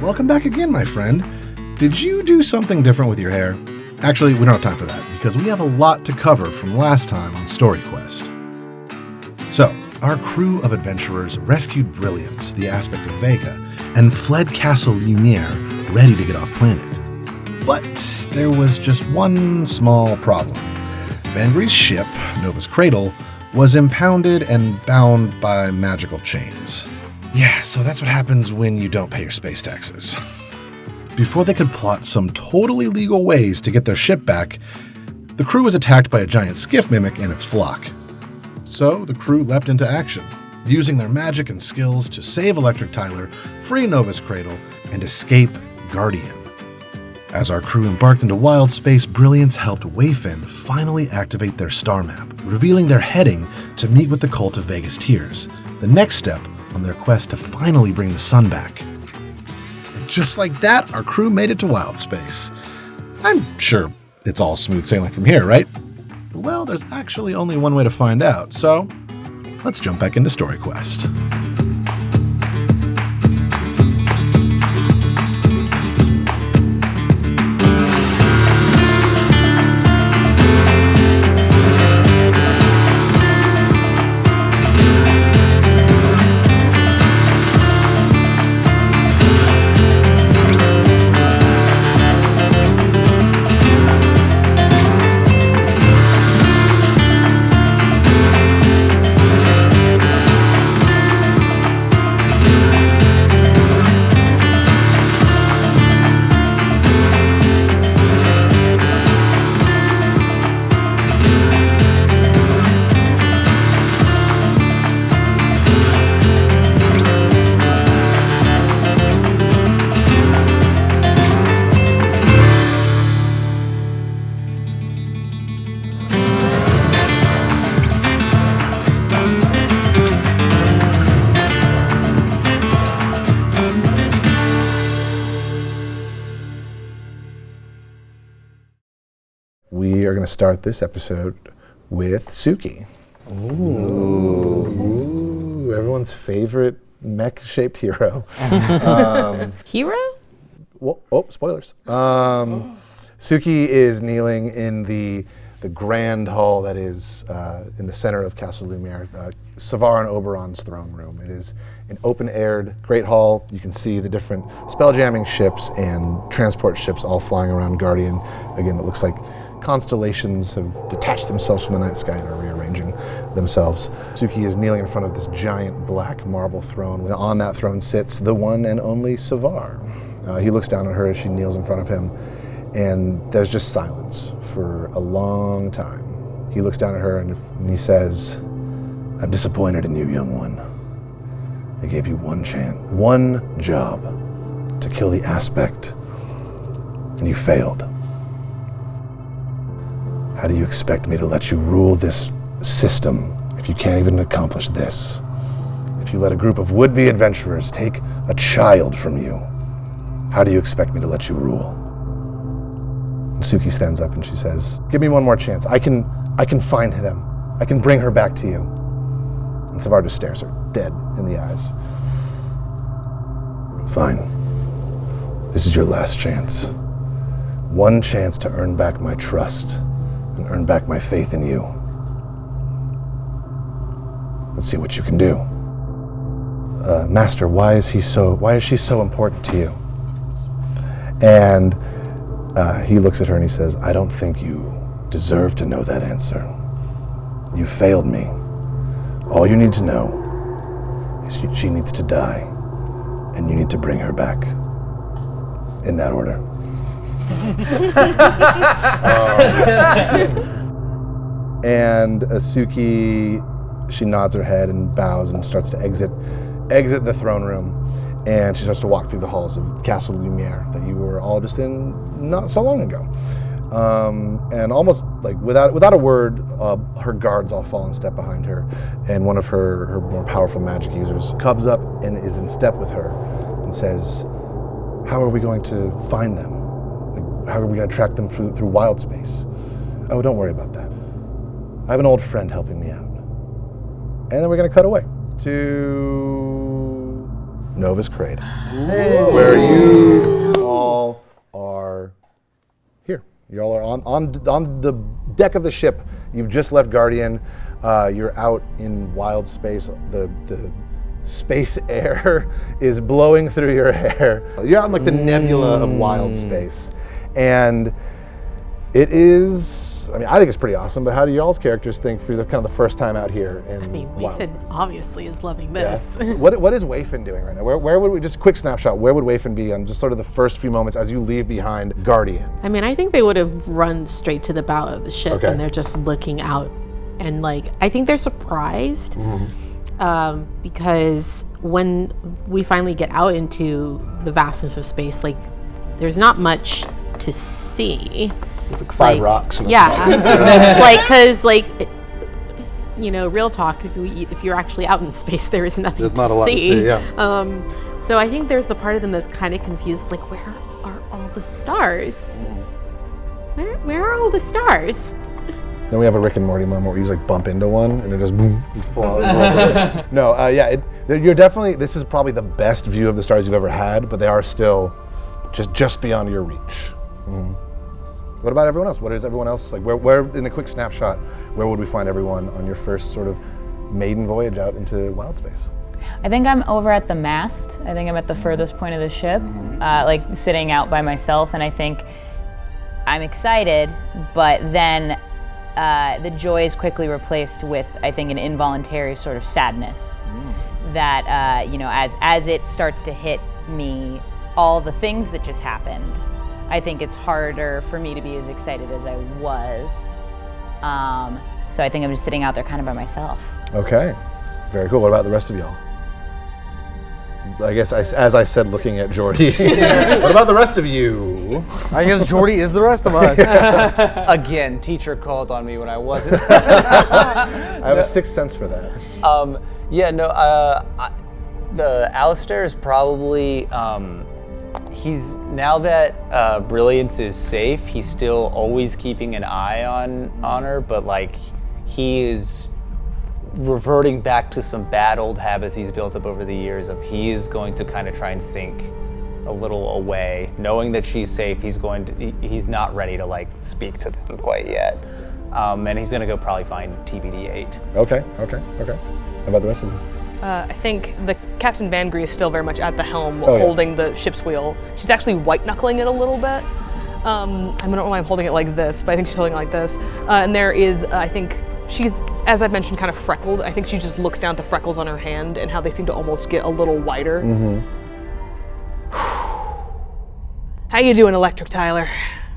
Welcome back again, my friend. Did you do something different with your hair? Actually, we don't have time for that, because we have a lot to cover from last time on StoryQuest. So, our crew of adventurers rescued Brilliance, the aspect of Vega, and fled Castle Lunar, ready to get off planet. But there was just one small problem. Vangre's ship, Nova's Cradle, was impounded and bound by magical chains. Yeah, so that's what happens when you don't pay your space taxes. Before they could plot some totally legal ways to get their ship back, the crew was attacked by a giant skiff mimic and its flock. So the crew leapt into action, using their magic and skills to save Electric Tyler, free Nova's Cradle, and escape Guardian. As our crew embarked into wild space, Brilliance helped Wayfin finally activate their star map, revealing their heading to meet with the cult of Vega's Tears, the next step on their quest to finally bring the sun back. And just like that, our crew made it to wild space. I'm sure it's all smooth sailing from here, right? Well, there's actually only one way to find out, so let's jump back into StoryQuest. We are going to start this episode with Suki. Ooh, everyone's favorite mech-shaped hero. Hero? Well, spoilers. Suki is kneeling in the grand hall that is in the center of Castle Lumiere, Savar and Oberon's throne room. It is an open-aired great hall. You can see the different spell-jamming ships and transport ships all flying around Guardian. Again, it looks like constellations have detached themselves from the night sky and are rearranging themselves. Suki is kneeling in front of this giant black marble throne. And on that throne sits the one and only Savar. He looks down at her as she kneels in front of him, and there's just silence for a long time. He looks down at her and he says, "I'm disappointed in you, young one. I gave you one chance, one job to kill the aspect, and you failed. How do you expect me to let you rule this system if you can't even accomplish this? If you let a group of would-be adventurers take a child from you, how do you expect me to let you rule?" And Suki stands up and she says, "Give me one more chance. I can find them. I can bring her back to you." And Savar just stares her dead in the eyes. "Fine. This is your last chance. One chance to earn back my trust and earn back my faith in you. Let's see what you can do. Master, why is she so important to you?" And he looks at her and he says, "I don't think you deserve to know that answer. You failed me. All you need to know is she needs to die, and you need to bring her back. In that order." And Suki, she nods her head and bows and starts to exit the throne room, and she starts to walk through the halls of Castle Lumiere that you were all just in not so long ago. And almost like without a word, her guards all fall in step behind her, and one of her more powerful magic users comes up and is in step with her and says, "How are we going to find them? How are we going to track them through wild space?" "Oh, don't worry about that. I have an old friend helping me out." And then we're going to cut away to Nova's crate, where you all are here. You all are on the deck of the ship. You've just left Guardian. You're out in wild space. The space air is blowing through your hair. You're out in like the nebula of wild space. And it is, I think it's pretty awesome, but how do y'all's characters think for the kind of the first time out here in wild Wayfin space? obviously is loving this. Yeah. So what is Wayfin doing right now? Where would we, just a quick snapshot, where would Wayfin be on just sort of the first few moments as you leave behind Guardian? I think they would have run straight to the bow of the ship, Okay. and they're just looking out, and I think they're surprised. Because when we finally get out into the vastness of space, there's not much to see. There's like 5 rocks. It's because real talk, if you're actually out in space, there is nothing There's not a lot to see, yeah. So I think there's the part of them that's kind of confused, where are all the stars? Where are all the stars? Then we have a Rick and Morty moment where you just bump into one and it just boom, it falls. You're definitely, this is probably the best view of the stars you've ever had, but they are still just beyond your reach. What about everyone else? What is everyone else like? Where in a quick snapshot, where would we find everyone on your first sort of maiden voyage out into wild space? I think I'm over at the mast. I think I'm at the furthest point of the ship, sitting out by myself, and I think I'm excited, but then the joy is quickly replaced with, I think, an involuntary sort of sadness that, as it starts to hit me, all the things that just happened, I think it's harder for me to be as excited as I was. So I think I'm just sitting out there kind of by myself. Okay, very cool. What about the rest of y'all? I guess as I said, looking at Jordy. What about the rest of you? I guess Jordy is the rest of us. Again, teacher called on me when I wasn't. I have a sixth sense for that. The Alistair is probably, he's, now that Brilliance is safe, he's still always keeping an eye on her, but he is reverting back to some bad old habits he's built up over the years of he is going to kind of try and sink a little away, knowing that she's safe. He's not ready to speak to them quite yet, and he's gonna go probably find TBD-8. Okay. How about the rest of you? I think the Captain Vangry is still very much at the helm, holding the ship's wheel. She's actually white knuckling it a little bit. I don't know why I'm holding it like this, but I think she's holding it like this. And there is, I think, she's, as I've mentioned, kind of freckled. I think she just looks down at the freckles on her hand and how they seem to almost get a little whiter. How you doing, Electric Tyler?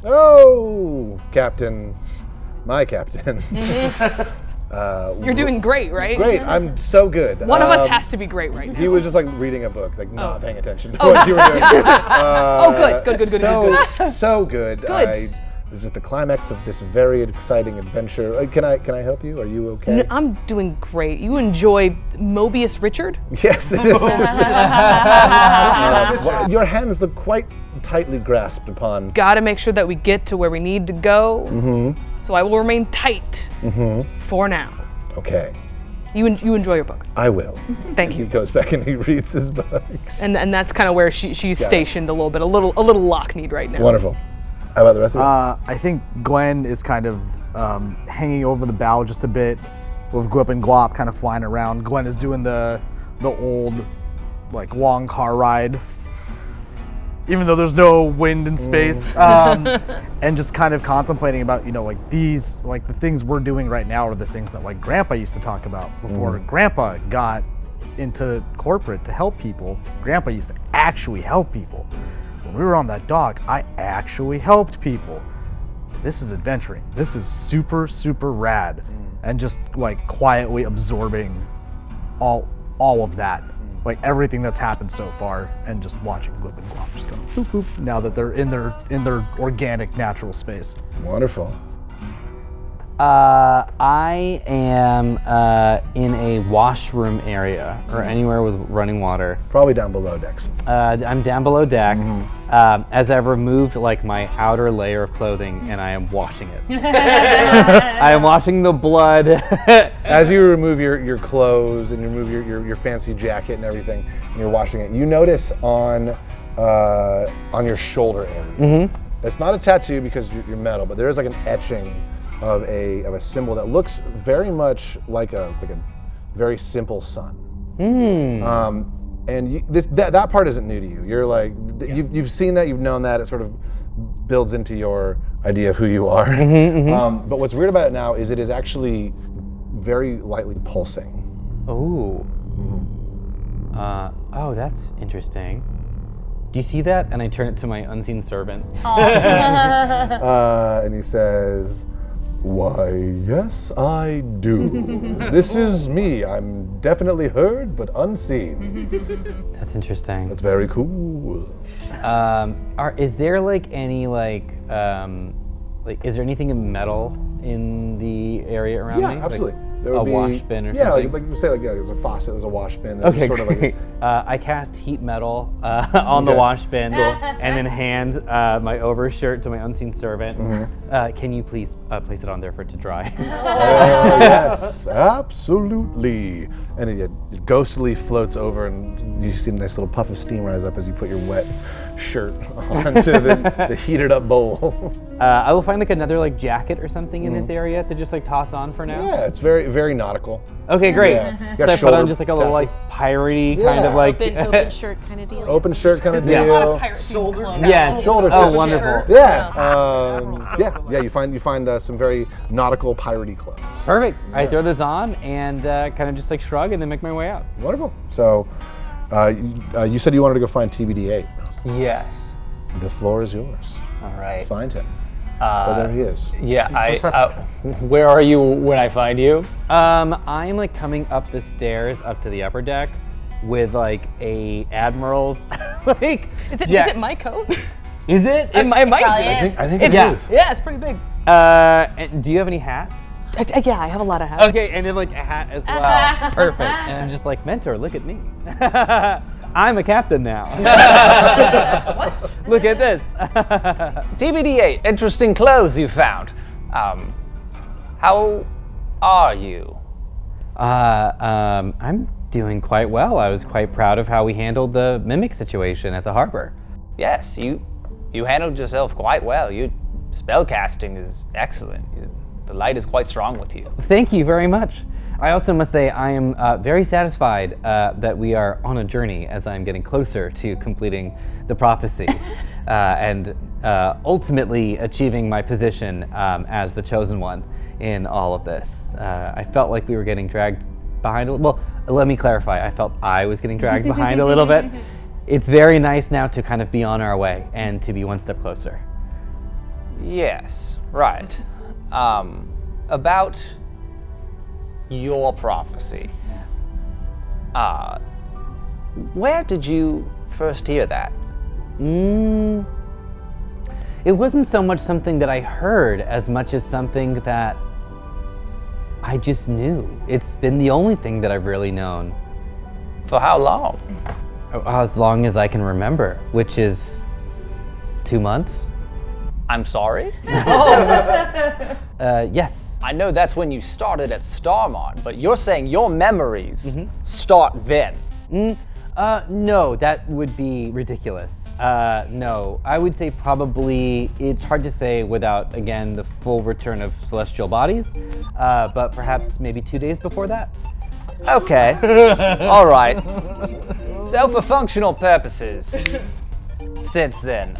Oh, Captain. My Captain. You're doing great, right? Great, I'm so good. One of us has to be great right now. He was just reading a book, not paying attention to what you were doing. Good. So good. Good. This is the climax of this very exciting adventure. Can I help you? Are you okay? No, I'm doing great. You enjoy Mobius Richard? Yes, it is. Your hands look quite tightly grasped upon. Gotta make sure that we get to where we need to go. So I will remain tight for now. Okay. You enjoy your book. I will. Thank you. He goes back and he reads his book. And that's kind of where she's stationed a little bit, a little lock-kneed right now. Wonderful. How about the rest of it? I think Gwen is kind of hanging over the bow just a bit, with Gwip and Glop kind of flying around. Gwen is doing the old, long car ride, even though there's no wind in space, and just kind of contemplating about, the things we're doing right now are the things that Grandpa used to talk about before Grandpa got into corporate to help people. Grandpa used to actually help people. When we were on that dock, I actually helped people. This is adventuring. This is super, super rad. And just quietly absorbing all of that. Everything that's happened so far, and just watching Glip and Glop just go boop boop now that they're in their organic natural space. Wonderful. I am in a washroom area or anywhere with running water. Probably down below decks. I'm down below deck as I've removed like my outer layer of clothing and I am washing it. I am washing the blood. As you remove your clothes and you remove your fancy jacket and everything, and you're washing it, you notice on your shoulder area. It's not a tattoo because you're metal, but there is like an etching of a symbol that looks very much like a very simple sun. And that part isn't new to you. You're like you've seen that, you've known that. It sort of builds into your idea of who you are. But what's weird about it now is it is actually very lightly pulsing. Oh. Oh, that's interesting. Do you see that? And I turn it to my unseen servant. And he says, "Why, yes, I do. This is me. I'm definitely heard, but unseen." That's interesting. That's very cool. Is there like any is there anything in metal in the area around me? Yeah, absolutely. Like There would a be, wash bin or yeah, something? like you say, there's a faucet, there's a wash bin. There's Okay, sort of great. like I cast heat metal on the Okay. wash bin and then hand my overshirt to my unseen servant. Can you please place it on there for it to dry? yes, absolutely. And it ghostly floats over, and you see a nice little puff of steam rise up as you put your wet shirt onto the heated up bowl. I will find like another like jacket or something in this area to just like toss on for now. Yeah, it's very, very nautical. Okay, great. Yeah. You got So I put shoulder on just like a little like tassels. piratey kind of Yeah. like. Open shirt kind of deal. Open shirt kind of Yeah. deal. Yes. Shoulder Oh, tassels. wonderful. Yeah. You find some very nautical piratey clothes. Perfect. I throw this on and kind of just like shrug and then make my way out. Wonderful. So, you said you wanted to go find TBD8. Yes. The floor is yours. All right. Find him. Oh, there he is. Yeah, where are you when I find you? I'm like coming up the stairs up to the upper deck with like a admiral's like. Is it my coat? Is it? It might be. I think it Yeah. is. Yeah, it's pretty big. And do you have any hats? Yeah, I have a lot of hats. Okay, and then like a hat as well. Perfect. And I'm just like, mentor, look at me. I'm a captain now. Look at this. TBD8, interesting clothes you found. How are you? I'm doing quite well. I was quite proud of how we handled the mimic situation at the harbor. Yes, you handled yourself quite well. Your spellcasting is excellent. The light is quite strong with you. Thank you very much. I also must say I am very satisfied that we are on a journey as I'm getting closer to completing the prophecy and ultimately achieving my position as the chosen one in all of this. I felt like we were getting dragged behind well, let me clarify. I felt I was getting dragged behind a little bit. It's very nice now to kind of be on our way and to be one step closer. Yes, right. About your prophecy. Where did you first hear that? It wasn't so much something that I heard as much as something that I just knew. It's been the only thing that I've really known. For how long? As long as I can remember, which is 2 months. I'm sorry? Yes. I know that's when you started at Starmont, but you're saying your memories start then. No, that would be ridiculous. No, I would say probably, it's hard to say without, again, the full return of celestial bodies, but perhaps maybe 2 days before that. Okay, all right. So for functional purposes, since then,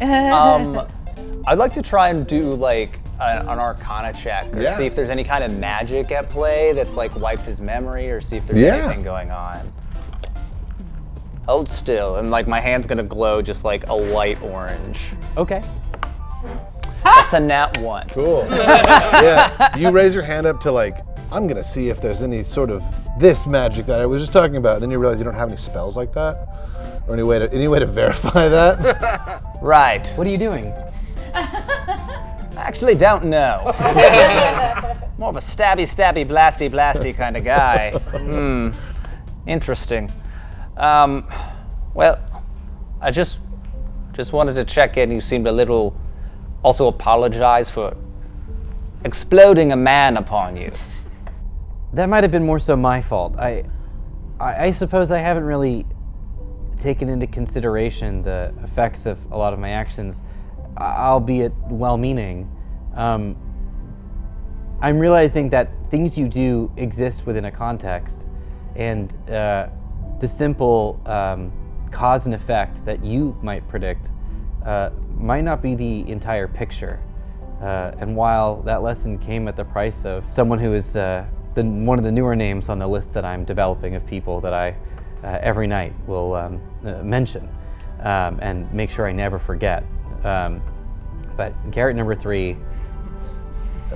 I'd like to try and do like an Arcana check or see if there's any kind of magic at play that's like wiped his memory, or see if there's anything going on. Hold still, and like my hand's gonna glow just like a light orange. Okay. That's a nat 1. Cool. Yeah, you raise your hand up to like, I'm gonna see if there's any sort of this magic that I was just talking about. And then you realize you don't have any spells like that, or any way to verify that. Right. What are you doing? Actually, don't know. More of a stabby, blasty, blasty kind of guy. Interesting. Well, I just wanted to check in. You seemed a little... Also apologize for exploding a man upon you. That might have been more so my fault. I suppose I haven't really taken into consideration the effects of a lot of my actions, albeit well-meaning. I'm realizing that things you do exist within a context, and the simple cause and effect that you might predict might not be the entire picture. And while that lesson came at the price of someone who is one of the newer names on the list that I'm developing of people that I every night will mention and make sure I never forget. But Garrett number 3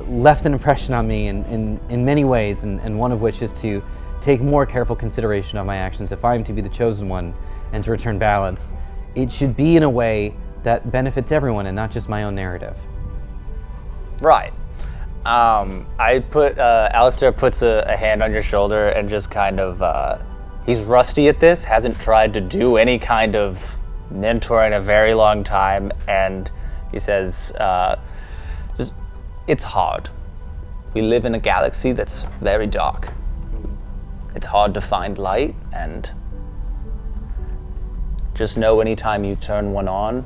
left an impression on me in many ways, and one of which is to take more careful consideration of my actions. If I'm to be the chosen one and to return balance, it should be in a way that benefits everyone and not just my own narrative. Right. Alistair puts a hand on your shoulder and just kind of, he's rusty at this, hasn't tried to do any kind of mentor in a very long time, and he says, it's hard. We live in a galaxy that's very dark. It's hard to find light, and just know anytime you turn one on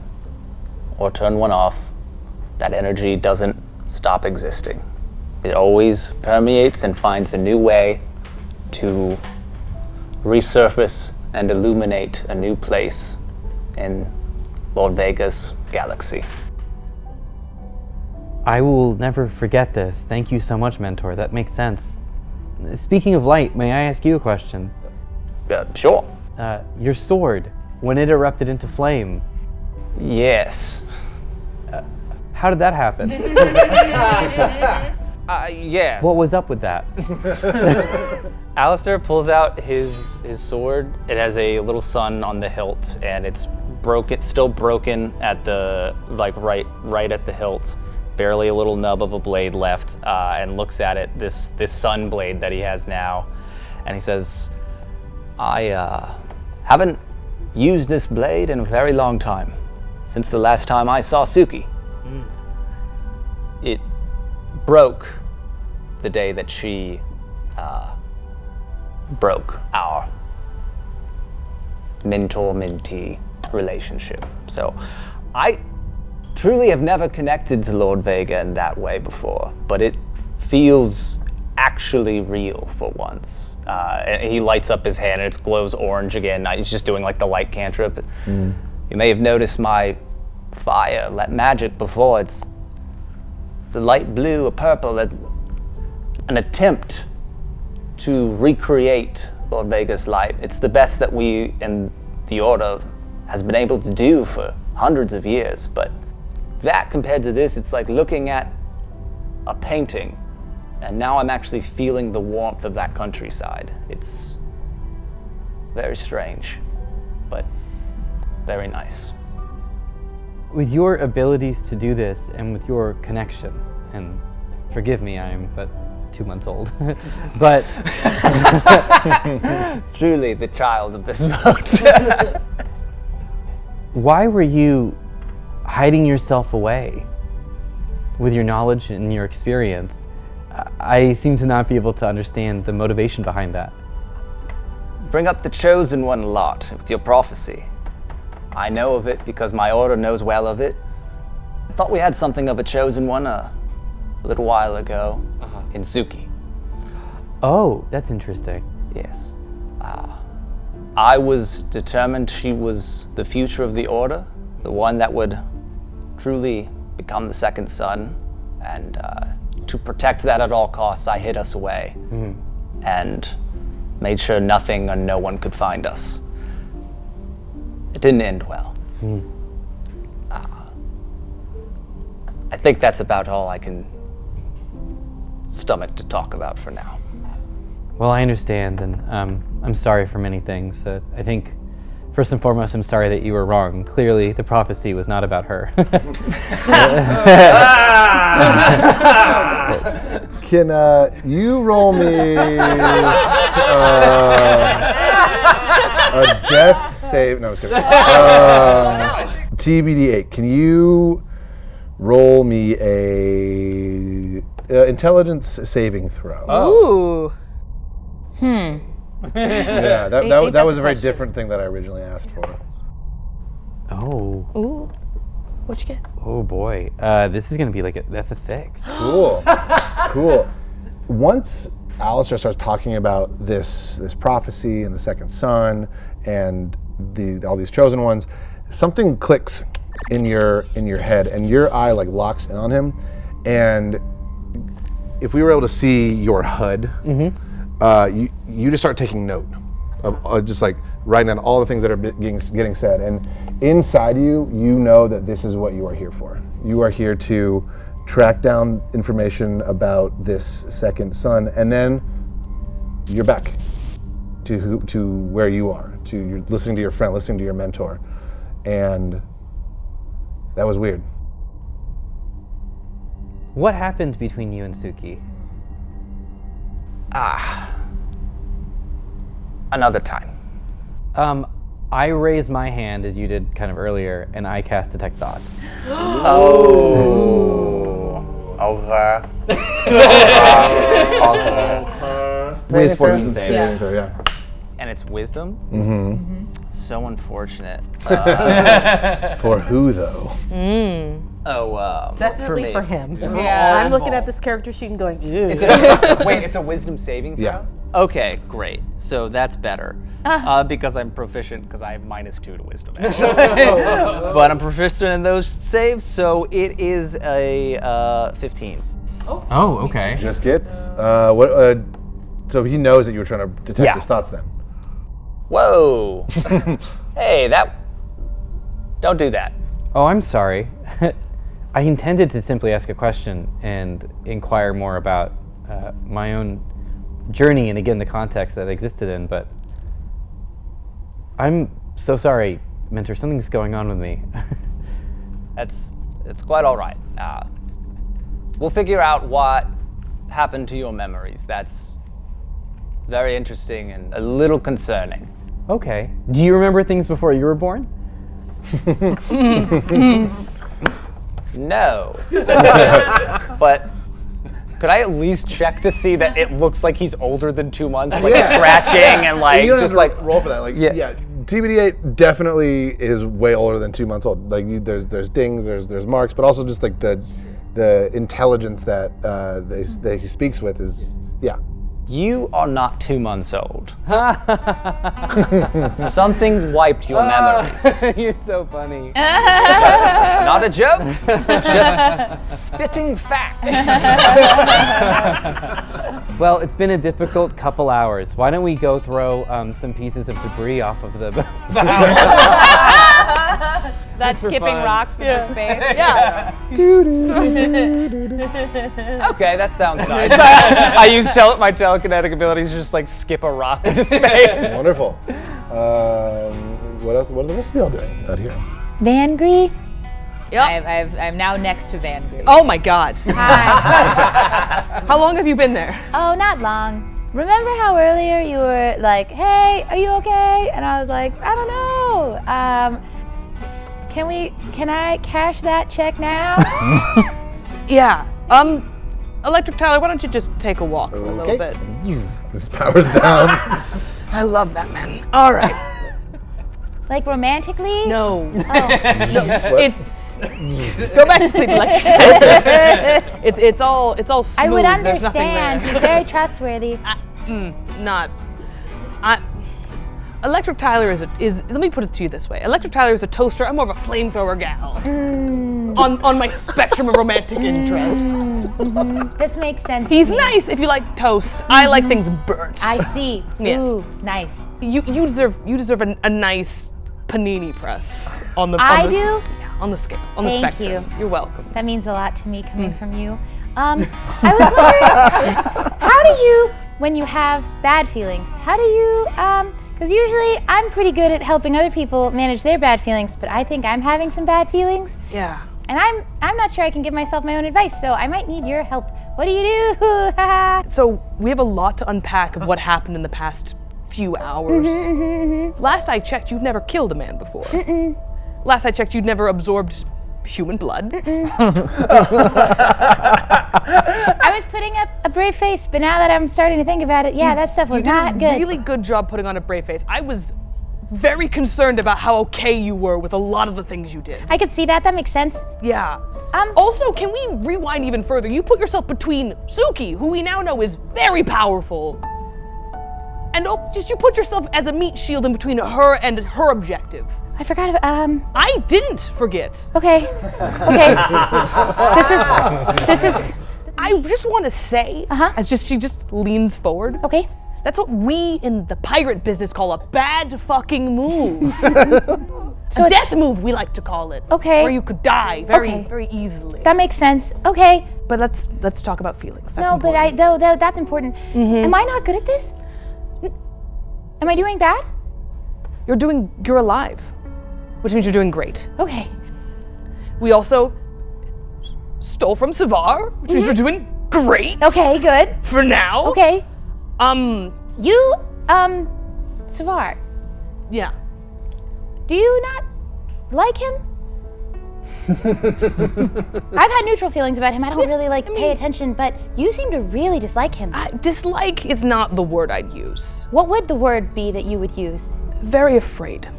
or turn one off, that energy doesn't stop existing. It always permeates and finds a new way to resurface and illuminate a new place in Lord Vega's galaxy. I will never forget this. Thank you so much, Mentor. That makes sense. Speaking of light, may I ask you a question? Sure. Your sword, when it erupted into flame. Yes. How did that happen? Yes. What was up with that? Alistair pulls out his sword. It has a little sun on the hilt, and it's still broken at the right at the hilt. Barely a little nub of a blade left, and looks at it, this sun blade that he has now, and he says, I haven't used this blade in a very long time, since the last time I saw Suki. It broke the day that she broke our mentor-mentee relationship. So I truly have never connected to Lord Vega in that way before, but it feels actually real for once. And he lights up his hand and it glows orange again. He's just doing like the light cantrip. You may have noticed my fire, that magic before. It's a light blue, a purple, an attempt to recreate Lord Vega's light. It's the best that we in the Order has been able to do for hundreds of years, but that compared to this, it's like looking at a painting, and now I'm actually feeling the warmth of that countryside. It's very strange, but very nice. With your abilities to do this, and with your connection, and forgive me, I am but 2 months old, but truly the child of this boat. Why were you hiding yourself away with your knowledge and your experience? I seem to not be able to understand the motivation behind that. Bring up the Chosen One a lot with your prophecy. I know of it because my Order knows well of it. I thought we had something of a Chosen One a little while ago in Suki. Oh, that's interesting. Yes. I was determined she was the future of the Order, the one that would truly become the second son, and to protect that at all costs, I hid us away and made sure nothing or no one could find us. It didn't end well. I think that's about all I can stomach to talk about for now. Well, I understand, and I'm sorry for many things. I think First and foremost, I'm sorry that you were wrong. Clearly, the prophecy was not about her. Can you roll me a death save? No, I was kidding. TBD8. Can you roll me a intelligence saving throw? Ooh. Yeah, that was a very different thing that I originally asked for. Oh. Ooh. What'd you get? Oh boy. This is gonna be that's a 6. Cool. Cool. Once Alistair starts talking about this prophecy and the second son and all these chosen ones, something clicks in your head and your eye locks in on him. And if we were able to see your HUD, you just start taking note of just writing down all the things that are getting said. And inside you know that this is what you are here for. You are here to track down information about this second son, and then you're back to where you are. You're listening to your friend, listening to your mentor, and that was weird. What happened between you and Suki? Another time. I raised my hand as you did kind of earlier, and I cast Detect Thoughts. Over. With 14 Saving throw, yeah. And it's wisdom? Mm-hmm. So unfortunate. For who, though? Definitely for him. Yeah. I'm looking at this character sheet and going, ew. Wait, it's a wisdom saving throw? Yeah. Okay, great. So that's better. Because I'm proficient, because I have -2 to wisdom, actually. But I'm proficient in those saves, so it is a 15. Oh, okay. Just gets so he knows that you were trying to detect his thoughts then. Whoa. Hey, don't do that. Oh, I'm sorry. I intended to simply ask a question and inquire more about my own journey and again the context that I existed in, but I'm so sorry, Mentor. Something's going on with me. It's quite all right. We'll figure out what happened to your memories. That's very interesting and a little concerning. Okay. Do you remember things before you were born? No. But could I at least check to see that it looks like he's older than 2 months, scratching and You don't just have to roll for that. Yeah. TBD8 definitely is way older than 2 months old. There's dings, there's marks, but also just the intelligence that he speaks with is You are not 2 months old. Something wiped your memories. You're so funny. Not a joke, just spitting facts. Well, it's been a difficult couple hours. Why don't we go throw some pieces of debris off of the That's skipping fun. rocks with the space. Yeah. Okay, that sounds nice. I use my telekinetic abilities to just skip a rock into space. wonderful. What else? What are the rest of y'all doing out here? Vangry? Yep. I'm now next to Vangry. Oh my God. Hi. How long have you been there? Oh, not long. Remember how earlier you were like, hey, are you okay? And I was like, I don't know. Can I cash that check now? Yeah. Electric Tyler, why don't you just take a walk for a little bit? This powers down. I love that man. All right. Like romantically? No. What? It's go back to sleep, Alexis. It's all smooth. I would There's nothing understand. there. He's very trustworthy. Electric Tyler is let me put it to you this way. Electric Tyler is a toaster. I'm more of a flamethrower gal. On my spectrum of romantic interests. This makes sense. He's nice if you like toast. I like things burnt. I see. Yes. Ooh, nice. You deserve a nice panini press on the. I on the, do? Yeah, on the scale, on the Thank spectrum. you. You're welcome. That means a lot to me coming from you. I was wondering, how do you, when you have bad feelings, how do you Because usually I'm pretty good at helping other people manage their bad feelings, but I think I'm having some bad feelings. Yeah. And I'm not sure I can give myself my own advice, so I might need your help. What do you do? So we have a lot to unpack of what happened in the past few hours. Last I checked, you've never killed a man before. Last I checked, you'd never absorbed human blood. I was putting up a brave face, but now that I'm starting to think about it, yeah, that stuff was not You did a good. really good job putting on a brave face. I was very concerned about how okay you were with a lot of the things you did. I could see that. That makes sense. Yeah. Also, can we rewind even further? You put yourself between Suki, who we now know is very powerful, and you put yourself as a meat shield in between her and her objective. I forgot about, I didn't forget. Okay. This is, I just want to say, she just leans forward. okay. That's what we in the pirate business call a bad fucking move. So a death move, we like to call it. Okay. Where you could die very, Okay. very easily. That makes sense. Okay. But let's talk about feelings. That's No, important. but that's important. Am I not good at this? Am I doing bad? You're alive, which means you're doing great. Okay. We also stole from Savar, which means we're doing great. Okay, good. For now. Okay. You, Savar, Yeah. do you not like him? I've had neutral feelings about him. I don't really pay attention, but you seem to really dislike him. Dislike is not the word I'd use. What would the word be that you would use? Very afraid.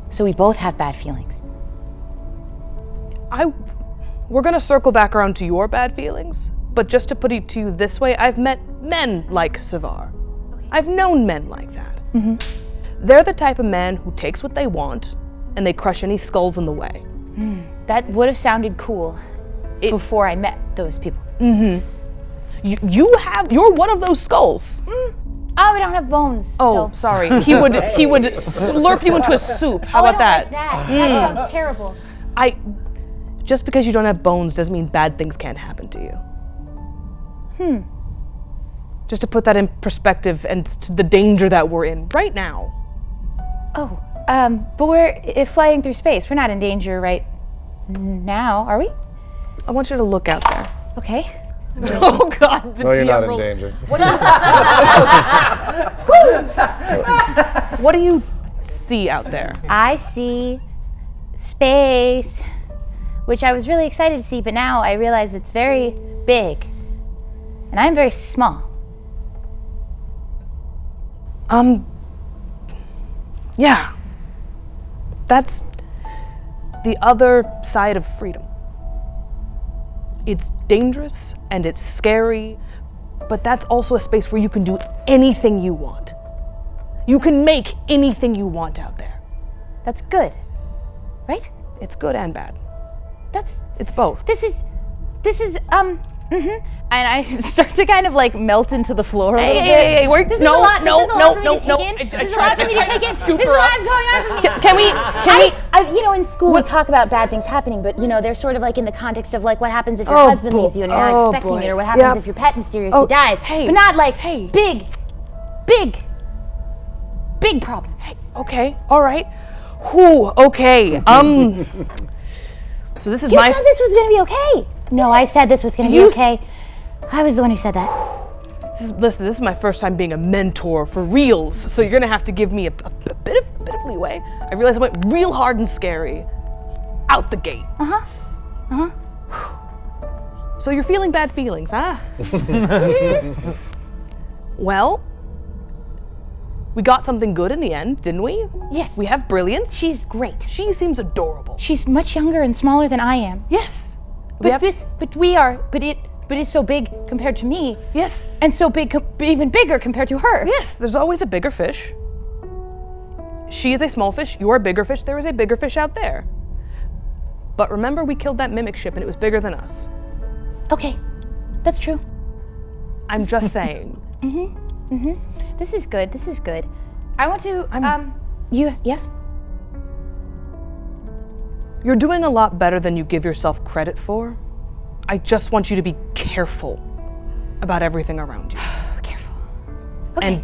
So we both have bad feelings. We're gonna circle back around to your bad feelings, but just to put it to you this way, I've met men like Savar. Okay. I've known men like that. They're the type of man who takes what they want and they crush any skulls in the way. That would have sounded cool before I met those people. You're one of those skulls. Oh, we don't have bones. Oh, so. sorry. He would slurp you into a soup. How about that? That sounds terrible. Just because you don't have bones doesn't mean bad things can't happen to you. Just to put that in perspective and to the danger that we're in right now. Oh, but we're flying through space. We're not in danger right now, are we? I want you to look out there. Okay. Oh God, the No, you're not DM roll. in danger. What do you see out there? I see space, which I was really excited to see, but now I realize it's very big, and I'm very small. Yeah. That's the other side of freedom. It's dangerous and it's scary, but that's also a space where you can do anything you want. You can make anything you want out there. That's good, right? It's good and bad. That's, It's both. this is, And I start to kind of melt into the floor a little bit. Hey, This is a lot. This is a lot for me to take in. This is a lot for me to take in. scoop This is her a lot up. going on for me. Can we? In school we talk about bad things happening, but they're sort of in the context of what happens if your Oh, husband boy. leaves you and you're not Oh, expecting boy. it, or what happens Yep. if your pet mysteriously dies. hey. But not Hey. big problems. Okay. All right. Whew. Okay. So this is You my. said this was gonna be okay. No, I said this was gonna be You okay. I was the one who said that. Listen, this is my first time being a mentor for reals, so you're gonna have to give me a bit of leeway. I realize I went real hard and scary out the gate. So you're feeling bad feelings, huh? Well, we got something good in the end, didn't we? Yes. We have Brilliance. She's great. She seems adorable. She's much younger and smaller than I am. Yes. But it is so big compared to me, Yes. and so big, even bigger compared to her. Yes, there's always a bigger fish. She is a small fish, you're a bigger fish, there is a bigger fish out there. But remember, we killed that mimic ship and it was bigger than us. Okay, that's true. I'm just saying. This is good. This is good. I want to. Yes. You're doing a lot better than you give yourself credit for. I just want you to be careful about everything around you. Careful. Okay. And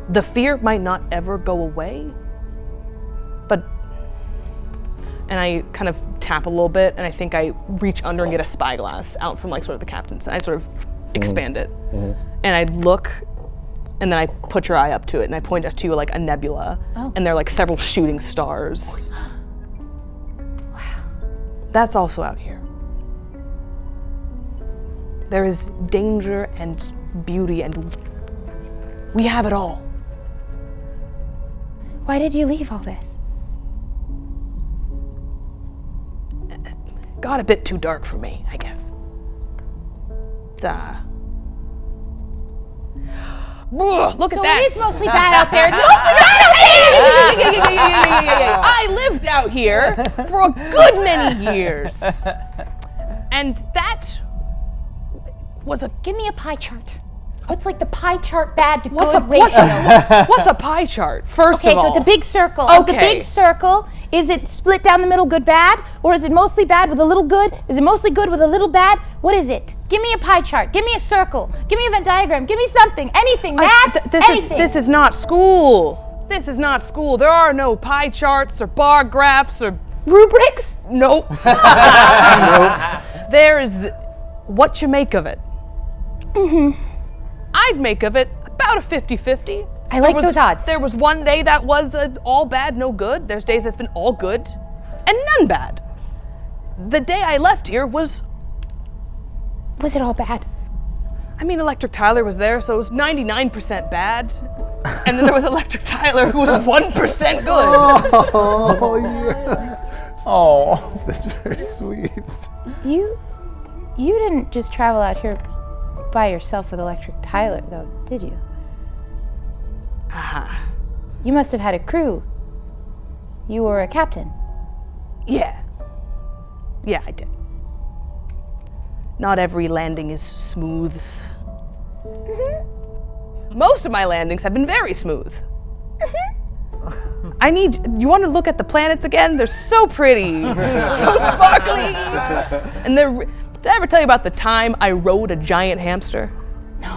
the fear might not ever go away, but, and I kind of tap a little bit, and I think I reach under and get a spyglass out from like sort of the captain's, and I sort of expand it. And I look, and then I put your eye up to it, and I point it to like a nebula, and there are like several shooting stars. Wow. That's also out here. There is danger and beauty, and we have it all. Why did you leave all this? Got a bit too dark for me, I guess. It's, look at that. It is mostly bad out there. It's mostly bad out there! I lived out here for a good many years. And that was a... Give me a pie chart. What's like the pie chart bad to What's good a ratio? what's a pie chart? First Okay, of all. so it's a big circle. Of the Okay. big circle, is it split down the middle good bad? Or is it mostly bad with a little good? Is it mostly good with a little bad? What is it? Give me a pie chart. Give me a circle. Give me a Venn diagram. Give me something. Anything. Math. Anything. This is not school. This is not school. There are no pie charts or bar graphs or rubrics. nope. There's what you make of it. I'd make of it about a 50-50. I like those odds. There was one day that was all bad, no good. There's days that's been all good and none bad. The day I left here was... Was it all bad? I mean, Electric Tyler was there, so it was 99% bad. And then there was Electric Tyler who was 1% good. Oh, yeah. Oh. That's very sweet. You didn't just travel out here by yourself with Electric Tyler, though, did you? You must have had a crew. You were a captain. Yeah. Yeah, I did. Not every landing is smooth. Most of my landings have been very smooth. You want to look at the planets again? They're so pretty, so sparkly. And did I ever tell you about the time I rode a giant hamster? No.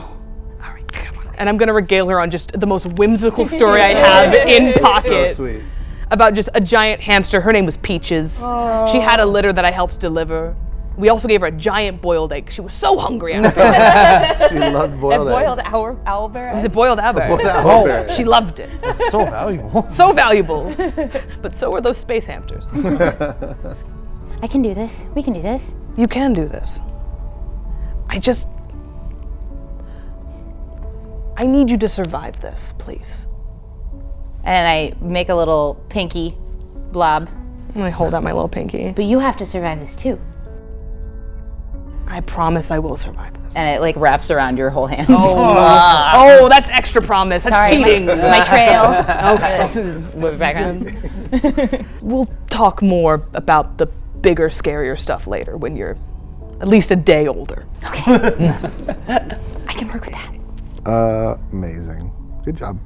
All right, come on. And I'm gonna regale her on just the most whimsical story I have in pocket. So sweet. About just a giant hamster. Her name was Peaches. She had a litter that I helped deliver. We also gave her a giant boiled egg. She was so hungry after it. She loved boiled Boiled eggs. owlbear. Was it boiled owlbear? Boiled owlbear. She loved it. So valuable. So valuable. But so were those space hamsters. I can do this. We can do this. You can do this. I need you to survive this, please. And I make a little pinky blob. And I hold out my little pinky. But you have to survive this too. I promise I will survive this. And it like wraps around your whole hand. Oh, that's extra promise. That's Sorry, cheating. My trail. Okay. This is the background. We'll talk more about the bigger, scarier stuff later when you're at least a day older. I can work with that. Amazing. Good job.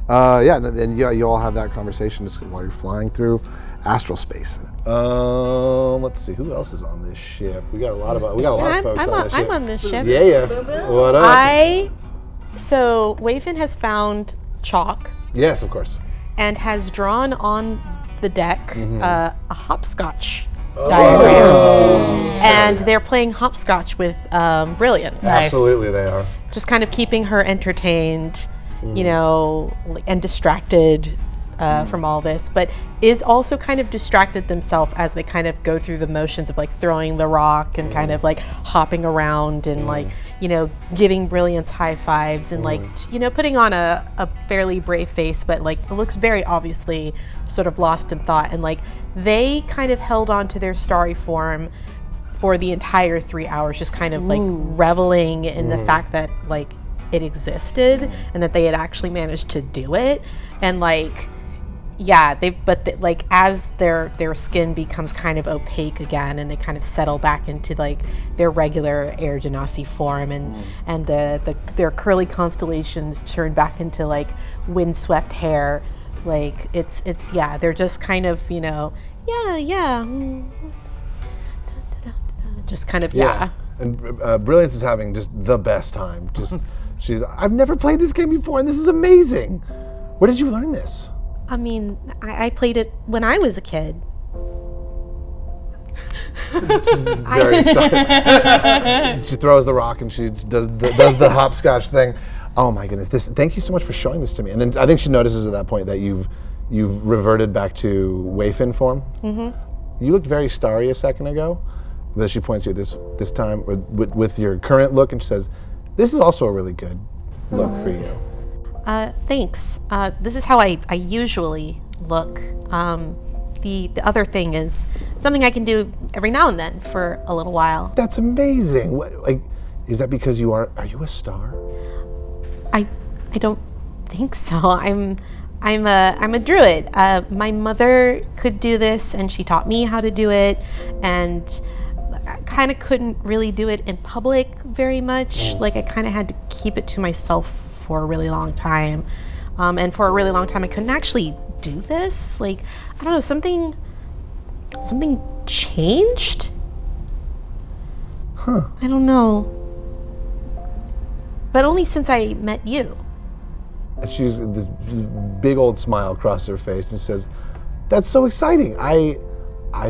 Yeah, and you all have that conversation just while you're flying through astral space. Let's see, who else is on this ship? We got a lot of folks on this ship. I'm on this ship. Yeah. What up? So Waven has found chalk Yes, of course. and has drawn on the deck a hopscotch diagram. And they're playing hopscotch with Brilliance. Absolutely, they are. Just kind of keeping her entertained, you know, and distracted from all this, but is also kind of distracted themselves as they kind of go through the motions of like throwing the rock and kind of like hopping around and like, you know, giving Brilliance high fives and like, you know, putting on a fairly brave face, but like it looks very obviously sort of lost in thought. And like they kind of held on to their starry form for the entire 3 hours, just kind of like reveling in the fact that like it existed and that they had actually managed to do it. And like, yeah, like as their skin becomes kind of opaque again and they kind of settle back into like their regular Air Genasi form and their curly constellations turn back into like windswept hair, like it's yeah, they're just kind of, you know, just kind of And Brilliance is having just the best time, just I've never played this game before, and this is amazing. Where did you learn this? I mean, I played it when I was a kid. She's very excited. She throws the rock and she does the hopscotch thing. Oh my goodness! Thank you so much for showing this to me. And then I think she notices at that point that you've reverted back to Wayfin form. Mm-hmm. You looked very starry a second ago, but she points you this time with your current look, and she says, "This is also a really good look for you." Thanks. This is how I usually look. The other thing is something I can do every now and then for a little while. That's amazing. Is that because are you a star? I don't think so. I'm a druid. My mother could do this, and she taught me how to do it, and I kind of couldn't really do it in public very much. Like, I kind of had to keep it to myself for a really long time, and for a really long time I couldn't actually do this. Like, I don't know, something changed? Huh. I don't know. But only since I met you. And she's this big old smile across her face, and she says, "That's so exciting. I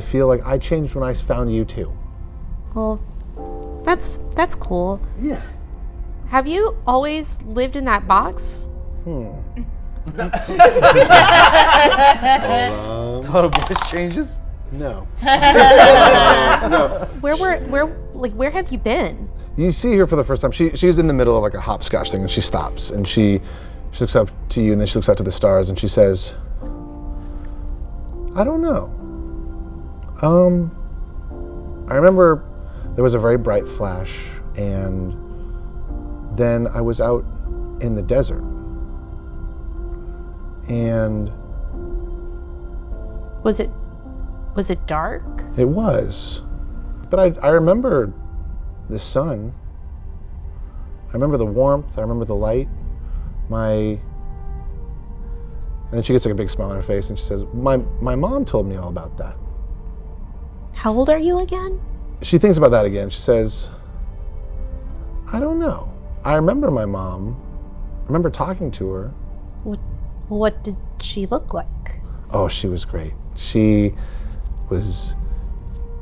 feel like I changed when I found you too." Well, that's cool. Yeah. Have you always lived in that box? Total voice changes. No. Where have you been? You see her for the first time. She's in the middle of like a hopscotch thing, and she stops, and she looks up to you, and then she looks out to the stars, and she says, "I don't know. I remember there was a very bright flash, and then I was out in the desert, and Was it dark? it was. But I remember the sun. I remember the warmth. I remember the light. And then she gets like a big smile on her face, and she says, my mom told me all about that." How old are you again? She thinks about that again. She says, "I don't know. I remember my mom. I remember talking to her." What did she look like? Oh, she was great.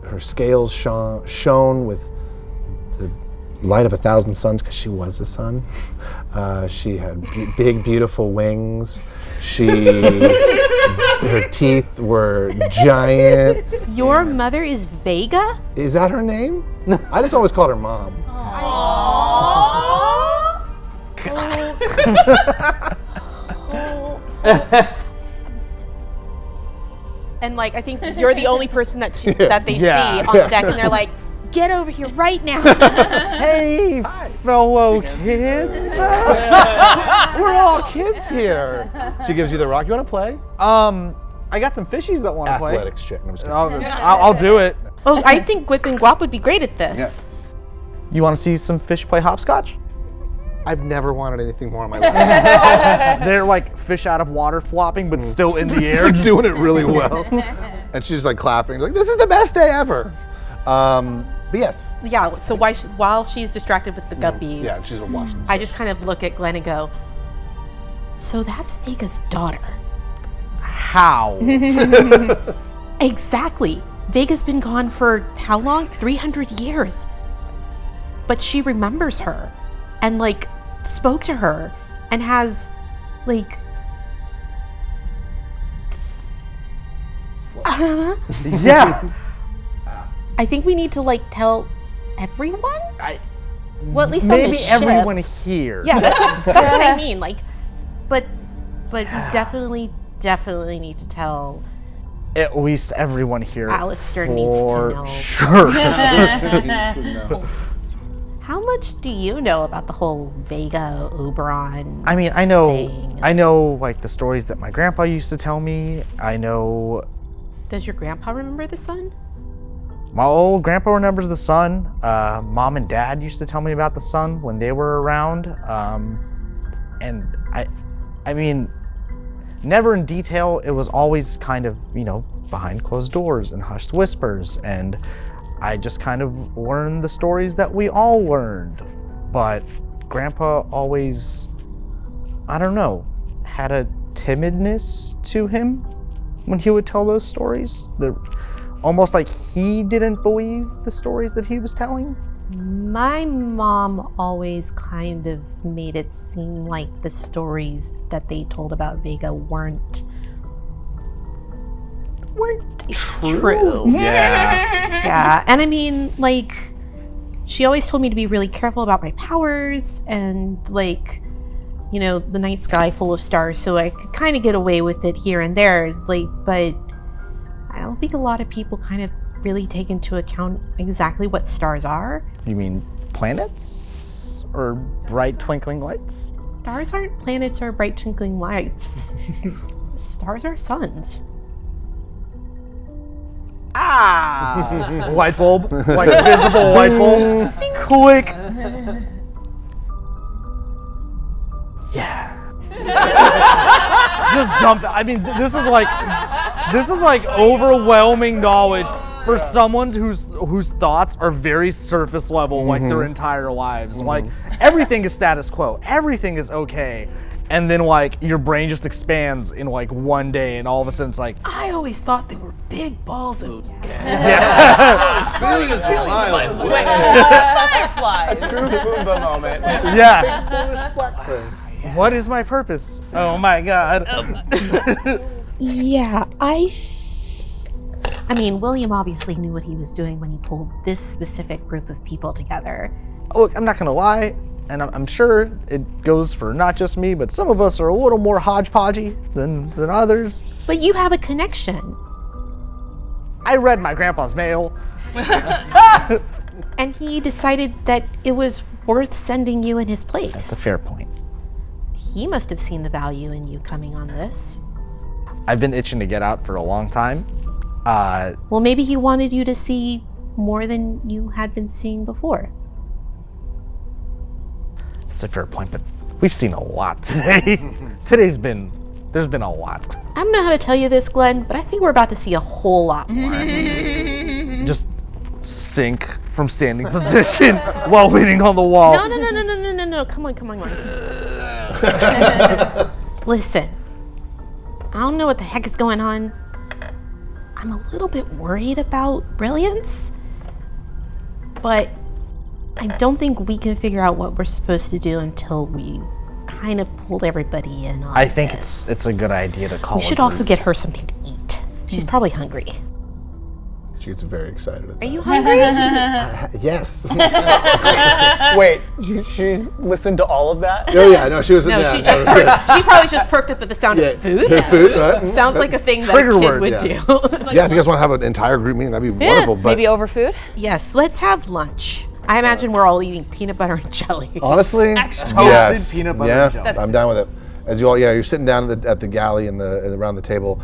Her scales shone with the light of 1,000 suns, because she was the sun. She had big, beautiful wings. Her teeth were giant. Your mother is Vega? Is that her name? I just always called her Mom. And like, I think you're the only person that they see on the deck, and they're like, "Get over here right now." Hey, fellow kids. We're all kids here. She gives you the rock. You want to play? I got some fishies that want to play. Athletics check. No, I'm just kidding. I'll do it. Oh, I think Gwip and Guap would be great at this. You want to see some fish play hopscotch? I've never wanted anything more in my life. They're like fish out of water flopping, but still in the air. She's doing it really well. And she's like clapping, like, "This is the best day ever." But yes. Yeah, so while she's distracted with the guppies, Yeah, she's watching this. I just kind of look at Glenn and go, "So that's Vega's daughter." How? Exactly. Vega's been gone for how long? 300 years. But she remembers her and like spoke to her and has like Yeah. I think we need to like tell everyone? Well, at least Maybe on the ship. everyone here. Yeah, that's what I mean. Like, but we definitely need to tell. At least everyone here. Alistair needs to know. Sure. How much do you know about the whole Vega Oberon? I mean, I thing? know like the stories that my grandpa used to tell me. I know Does your grandpa remember the sun? my old grandpa remembers the sun. Mom and dad used to tell me about the sun when they were around. And I mean, never in detail. It was always kind of, behind closed doors and hushed whispers. And I just kind of learned the stories that we all learned. But Grandpa always, I don't know, had a timidness to him when he would tell those stories. Almost like he didn't believe the stories that he was telling. My mom always kind of made it seem like the stories that they told about Vega weren't true. Yeah. Yeah, and I mean, like, she always told me to be really careful about my powers and, like, you know, the night sky full of stars, so I could kind of get away with it here and there, like, but I don't think a lot of people kind of really take into account exactly what stars are. You mean planets? Or bright twinkling lights? Stars aren't planets or bright twinkling lights. Stars are suns. Ah! Light bulb, like visible light bulb. Quick. Yeah. Just dump it. I mean, this is like overwhelming knowledge for someone whose thoughts are very surface level, like their entire lives. Like everything is status quo, everything is okay. And then, like, your brain just expands in, like, one day, and all of a sudden it's like, I always thought they were big balls of Billions of miles away. Fireflies. True Pumbaa moment. yeah. What is my purpose? Oh my god. Yeah, I mean, William obviously knew what he was doing when he pulled this specific group of people together. Look, I'm not gonna lie, and I'm sure it goes for not just me, but some of us are a little more hodgepodgey than others. But you have a connection. I read my grandpa's mail. And he decided that it was worth sending you in his place. That's a fair point. He must have seen the value in you coming on this. I've been itching to get out for a long time. Well, maybe he wanted you to see more than you had been seeing before. That's a fair point, but we've seen a lot today. There's been a lot. I don't know how to tell you this, Glenn, but I think we're about to see a whole lot more. Just sink from standing position while leaning on the wall. No. Come on. Listen, I don't know what the heck is going on. I'm a little bit worried about Brilliance, but I don't think we can figure out what we're supposed to do until we kind of pull everybody in on I think this. it's a good idea to call We should also get her something to eat. She's probably hungry. She gets very excited at Are that. you hungry? Yes. Wait, she's listened to all of that? Oh yeah, no, she was. No, yeah, she just she probably just perked up at the sound of food. Food, right? Sounds like a thing that Trigger a kid word, would yeah. do. Yeah, if you guys want to have an entire group meeting, that'd be wonderful. But Maybe over food? Yes, let's have lunch. I imagine we're all eating peanut butter and jelly. honestly, toasted yes, peanut butter yeah, and jelly. I'm down with it. As you all, you're sitting down at the galley around the table,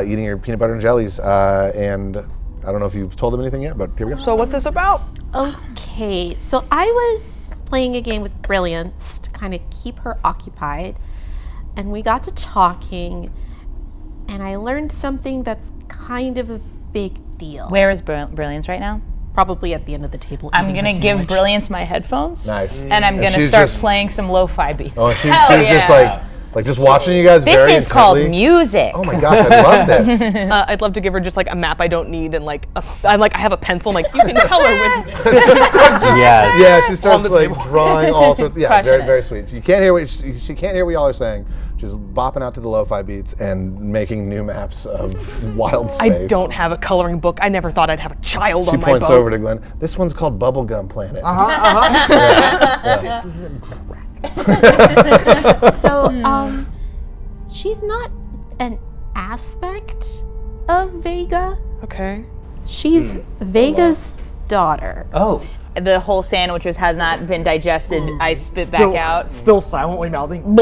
eating your peanut butter and jellies, and I don't know if you've told them anything yet, but here we go. So what's this about? Okay, so I was playing a game with Brilliance to kind of keep her occupied, and we got to talking, and I learned something that's kind of a big deal. Where is Brilliance right now? Probably at the end of the table. I'm eating her gonna give sandwich. Brilliance my headphones. Nice. And I'm gonna she's start just- playing some lo-fi beats. Oh, she's Hell just yeah. like just watching you guys. This very is called intently. music. Oh my gosh, I love this. I'd love to give her just like a map I don't need and like I have a pencil and like you can color with. Yeah. Yeah, she starts like drawing all sorts. Yeah, Crushing very it. very sweet. You can't hear what she can't hear what y'all are saying. She's bopping out to the lo-fi beats and making new maps of wild space. I don't have a coloring book. I never thought I'd have a child She on my points boat. over to Glenn. This one's called Bubblegum Planet. This is So, she's not an aspect of Vega. Okay. She's Vega's daughter. Oh. The whole sandwich has not been digested. I spit back out. Still silently mouthing.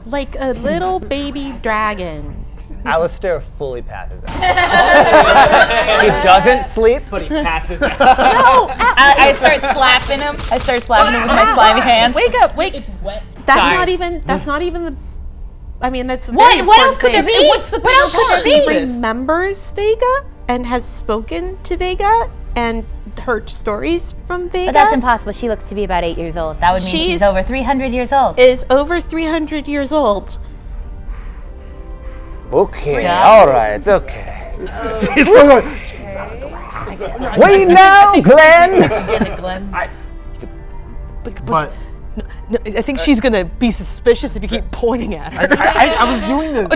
Like a little baby dragon. Alistair fully passes out. He doesn't sleep, but he passes out. I start slapping him. I start slapping him with my slimy hands. Wake up! Wait. It's wet. That's Sorry. not even. That's not even the. I mean, that's a What? very What else could important there thing. be? What else could there She be? remembers Vega and has spoken to Vega and heard stories from Vega. But that's impossible. She looks to be about 8 years old. That would mean she's over 300 years old. Is over 300 years old. Okay, all right, okay. He's still going. We know, Glenn. But No, I think she's gonna be suspicious if you keep pointing at her. I was doing this.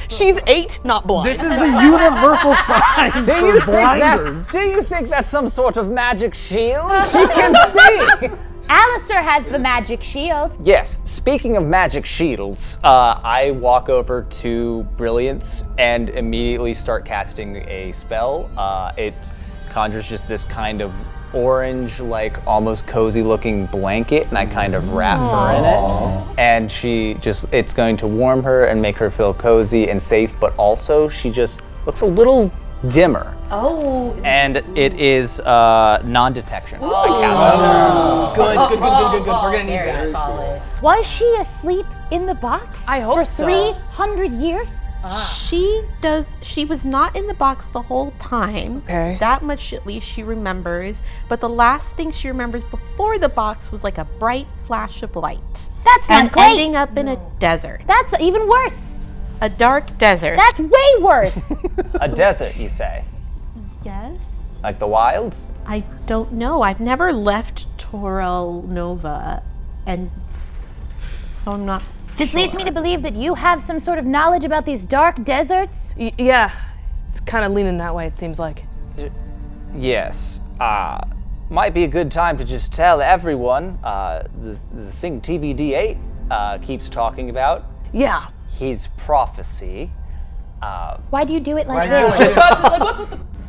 She's 8, not blind. This is the universal sign for blinders. Do you think that's some sort of magic shield? She can see. Alistair has the magic shield. Yes, speaking of magic shields, I walk over to Brilliance and immediately start casting a spell. It conjures just this kind of orange, like almost cozy looking blanket, and I kind of wrap her in it. And it's going to warm her and make her feel cozy and safe, but also she just looks a little dimmer. Oh. And it is non-detection. Good. We're gonna need that. Solid. Was she asleep in the box? I hope for so. 300 years? She was not in the box the whole time. Okay. That much at least she remembers. But the last thing she remembers before the box was like a bright flash of light. That's and not great. ending up in a desert. That's even worse. A dark desert. That's way worse. A desert, you say? Yes. Like the wilds? I don't know. I've never left Toral Nova, and so I'm not. This leads me to believe that you have some sort of knowledge about these dark deserts. Yeah, it's kind of leaning that way. It seems like. Yes. Might be a good time to just tell everyone the thing TBD8 keeps talking about. Yeah. His prophecy. Why do you do it like this?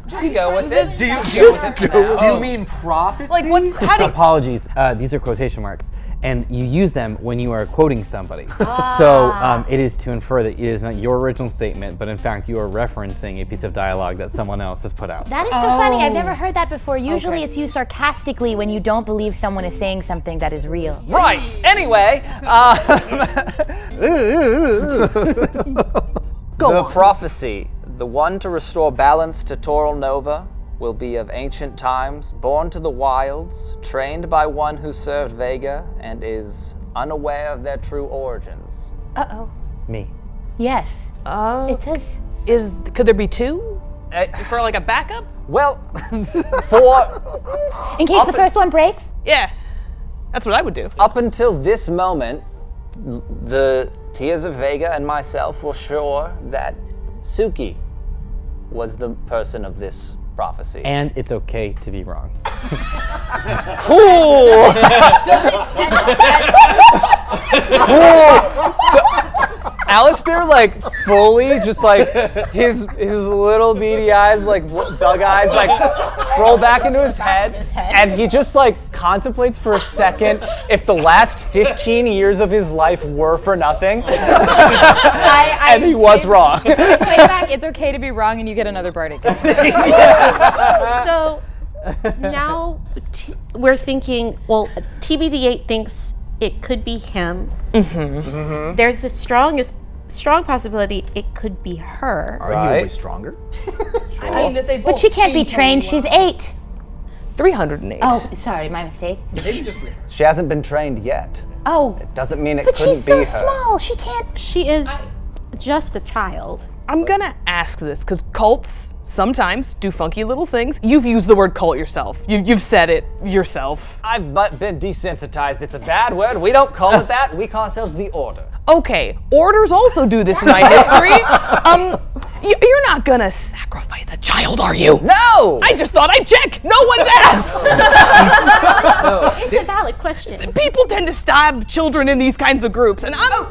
Just go with it. Do you mean prophecy? Like what's how do you, Apologies, these are quotation marks, and you use them when you are quoting somebody. So it is to infer that it is not your original statement, but in fact you are referencing a piece of dialogue that someone else has put out. That is so funny. I've never heard that before. Usually it's used sarcastically when you don't believe someone is saying something that is real. Right. Anyway, the prophecy, the one to restore balance to Toral Nova, will be of ancient times, born to the wilds, trained by one who served Vega, and is unaware of their true origins. Uh-oh. Me. Yes. It says... could there be 2? For like a backup? Well, for In case the first one breaks? Yeah. That's what I would do. up until this moment, the Tears of Vega and myself were sure that Suki was the person of this prophecy. And it's okay to be wrong. Alistair, like, fully just like his little beady eyes, like bug eyes, like roll back into his head, and he just like contemplates for a second if the last 15 years of his life were for nothing. And he was wrong. Play back, it's okay to be wrong, and you get another bardic. So now we're thinking, well, TBD8 thinks it could be him. There's the strong possibility it could be her. Arguably stronger. I mean, that they But she can't be trained. She's 8. 308. Oh, sorry, my mistake. She hasn't been trained yet. Oh, Doesn't mean it but couldn't she's be so her. small. She can't... She is just a child. I'm gonna ask this because cults sometimes do funky little things. You've used the word cult yourself. You've said it yourself. I've been desensitized. It's a bad word. We don't call it that. We call ourselves the Order. Okay, orders also do this in my history. You're not gonna sacrifice a child, are you? No! I just thought I'd check. No one's asked. It's a valid question. People tend to stab children in these kinds of groups, and I'm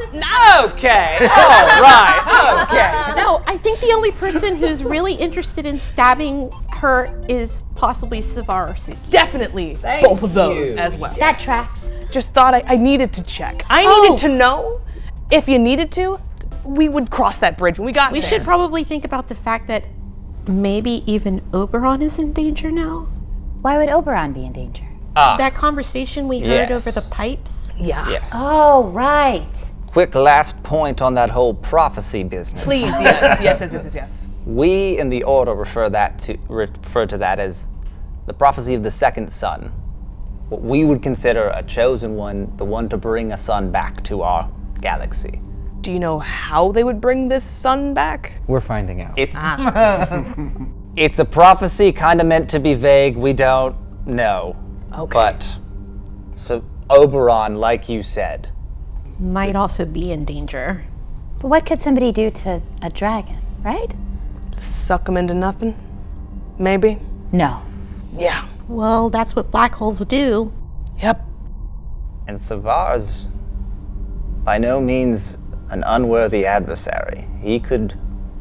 Okay. All right. Okay. No, I think the only person who's really interested in stabbing her is possibly Savar or Suki. definitely both of those as well. That tracks. Just thought I needed to check. I needed to know. If you needed to, we would cross that bridge when we got We there. should probably think about the fact that maybe even Oberon is in danger now. Why would Oberon be in danger? That conversation we heard Yes. over the pipes. Yeah. Yes. Oh, right. Quick last point on that whole prophecy business. Please, yes. We in the Order refer to that as the prophecy of the second sun. What we would consider a chosen one, the one to bring a sun back to our galaxy. Do you know how they would bring this sun back? We're finding out. It's it's a prophecy kind of meant to be vague. We don't know. Okay. But so Oberon, like you said, Might also be in danger. But what could somebody do to a dragon, right? Suck them into nothing? Maybe? No. Yeah. Well, that's what black holes do. Yep. and Savar's by no means an unworthy adversary. He could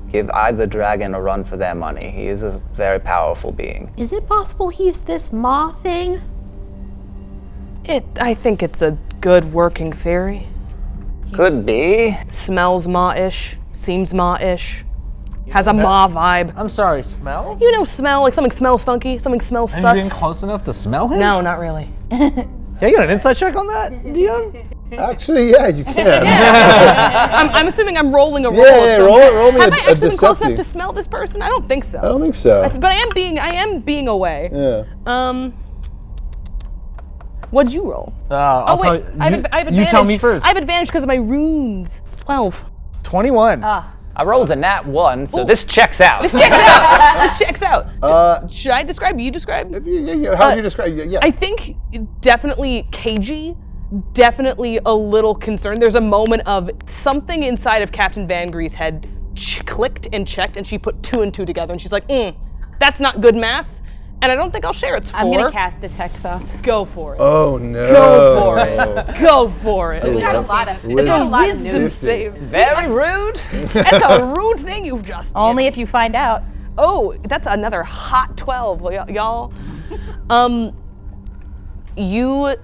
give either dragon a run for their money. He is a very powerful being. Is it possible he's this maw thing? I think it's a good working theory. Could be. Smells maw-ish, seems maw-ish, has a maw vibe. I'm sorry, smells? You know, smell, like something smells funky, something smells Are you sus. getting close enough to smell him? No, not really. Yeah, you got an insight check on that, Dion? Actually, yeah, you can. I'm assuming I'm rolling a roll. Yeah, roll me Have a I actually been close enough deceptive. to smell this person? I don't think so. I don't think so. But I am being away. Yeah. What'd you roll? I'll tell you. I have advantage. You tell me first. I have advantage because of my runes. It's 12. 21. I rolled a nat 1, so this checks out. This checks out. This checks out. Should I describe? You describe? How would you describe? Yeah. I think definitely cagey, definitely a little concerned. There's a moment of something inside of Captain Van Gree's head clicked and checked, and she put 2 and 2 together, and she's like, that's not good math, and I don't think I'll share it's 4. I'm gonna cast Detect Thoughts. Go for it. Oh no. Go for it. Go for it. We got a lot of It's a wisdom wisdom save. Very rude. That's a rude thing you've just did. Only if you find out. Oh, that's another hot 12, y'all. You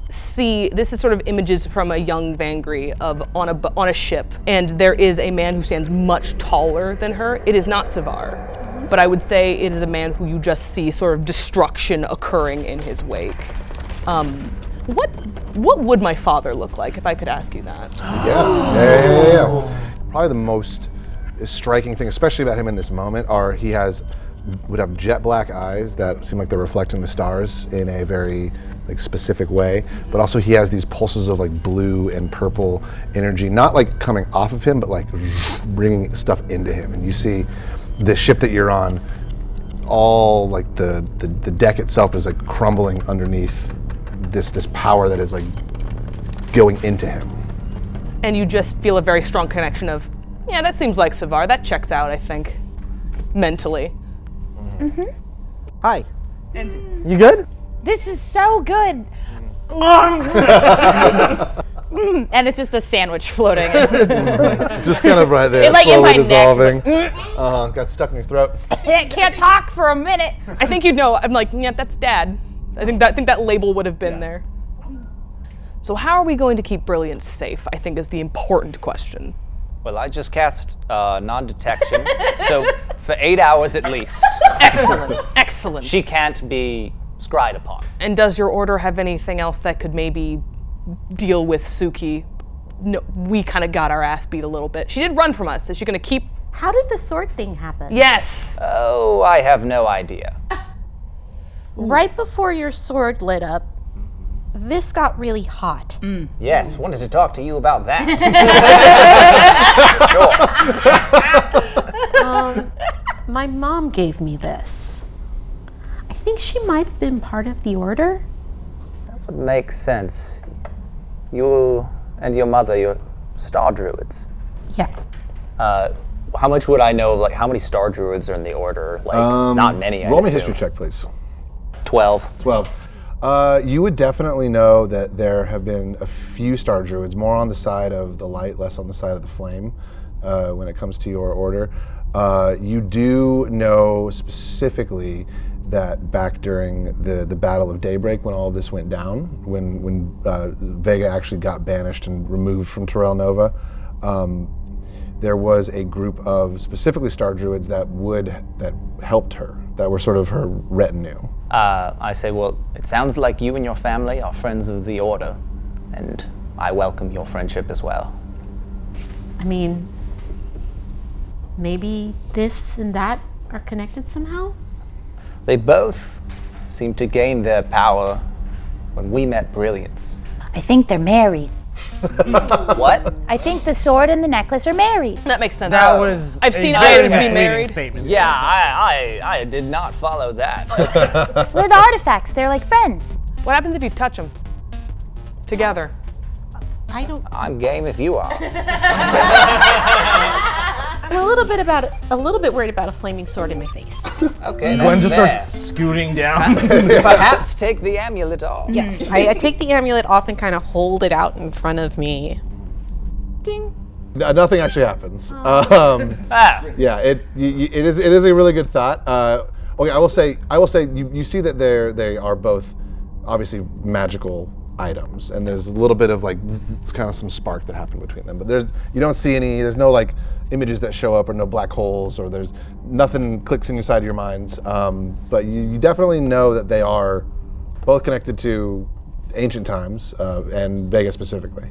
see, this is sort of images from a young Vangri on a ship, and there is a man who stands much taller than her. It is not Savar, but I would say it is a man who you just see sort of destruction occurring in his wake. What would my father look like, if I could ask you that? Yeah. Probably the most striking thing, especially about him in this moment, would have jet black eyes that seem like they're reflecting the stars in a very specific way, but also he has these pulses of blue and purple energy, not coming off of him, but bringing stuff into him. And you see the ship that you're on, all the deck itself is crumbling underneath this power that is going into him. And you just feel a very strong connection of, yeah, that seems like Savar. That checks out, I think, mentally. Hi. You good? This is so good. And it's just a sandwich floating. Just kind of right there, It, in slowly my dissolving. neck. Got stuck in your throat. Can't talk for a minute. I think you'd know. I'm like, yeah, that's Dad. I think that label would have been there. So how are we going to keep Brilliance safe, I think is the important question. Well, I just cast non-detection, so for 8 hours at least. Excellent. She can't be scryed upon. And does your order have anything else that could maybe deal with Suki? No, we kind of got our ass beat a little bit. She did run from us. Is she going to keep? How did the sword thing happen? Yes. Oh, I have no idea. Right before your sword lit up, this got really hot. Yes, wanted to talk to you about that. Sure. My mom gave me this. I think she might have been part of the order. That would make sense. You and your mother, you're star druids. Yeah. How much would I know of how many star druids are in the order? Not many, I Roll me a assume. history check, please. 12. 12. You would definitely know that there have been a few star druids, more on the side of the light, less on the side of the flame, when it comes to your order. You do know specifically that back during the Battle of Daybreak, when all of this went down, when Vega actually got banished and removed from Toral Nova, there was a group of specifically star druids that helped her, that were sort of her retinue. I say, well, it sounds like you and your family are friends of the Order, and I welcome your friendship as well. I mean, maybe this and that are connected somehow? They both seem to gain their power when we met Brilliance. I think they're married. What? I think the sword and the necklace are married. That makes sense. That was. I've seen a items very be misleading married. Statement. Yeah, I did not follow that. They're the artifacts. They're like friends. What happens if you touch them together? I don't. I'm game if you are. I'm a little bit worried about a flaming sword in my face. Okay, Gwen that's just fair. starts scooting down. Perhaps take the amulet off. Yes, I take the amulet off and kind of hold it out in front of me. Ding. Nothing actually happens. Ah, Yeah, it is a really good thought. Okay, I will say you see that they are both obviously magical items, and there's a little bit of like it's kind of some spark that happened between them. But you don't see there's no like images that show up or no black holes or there's nothing clicks inside your minds. But you definitely know that they are both connected to ancient times and Vega specifically.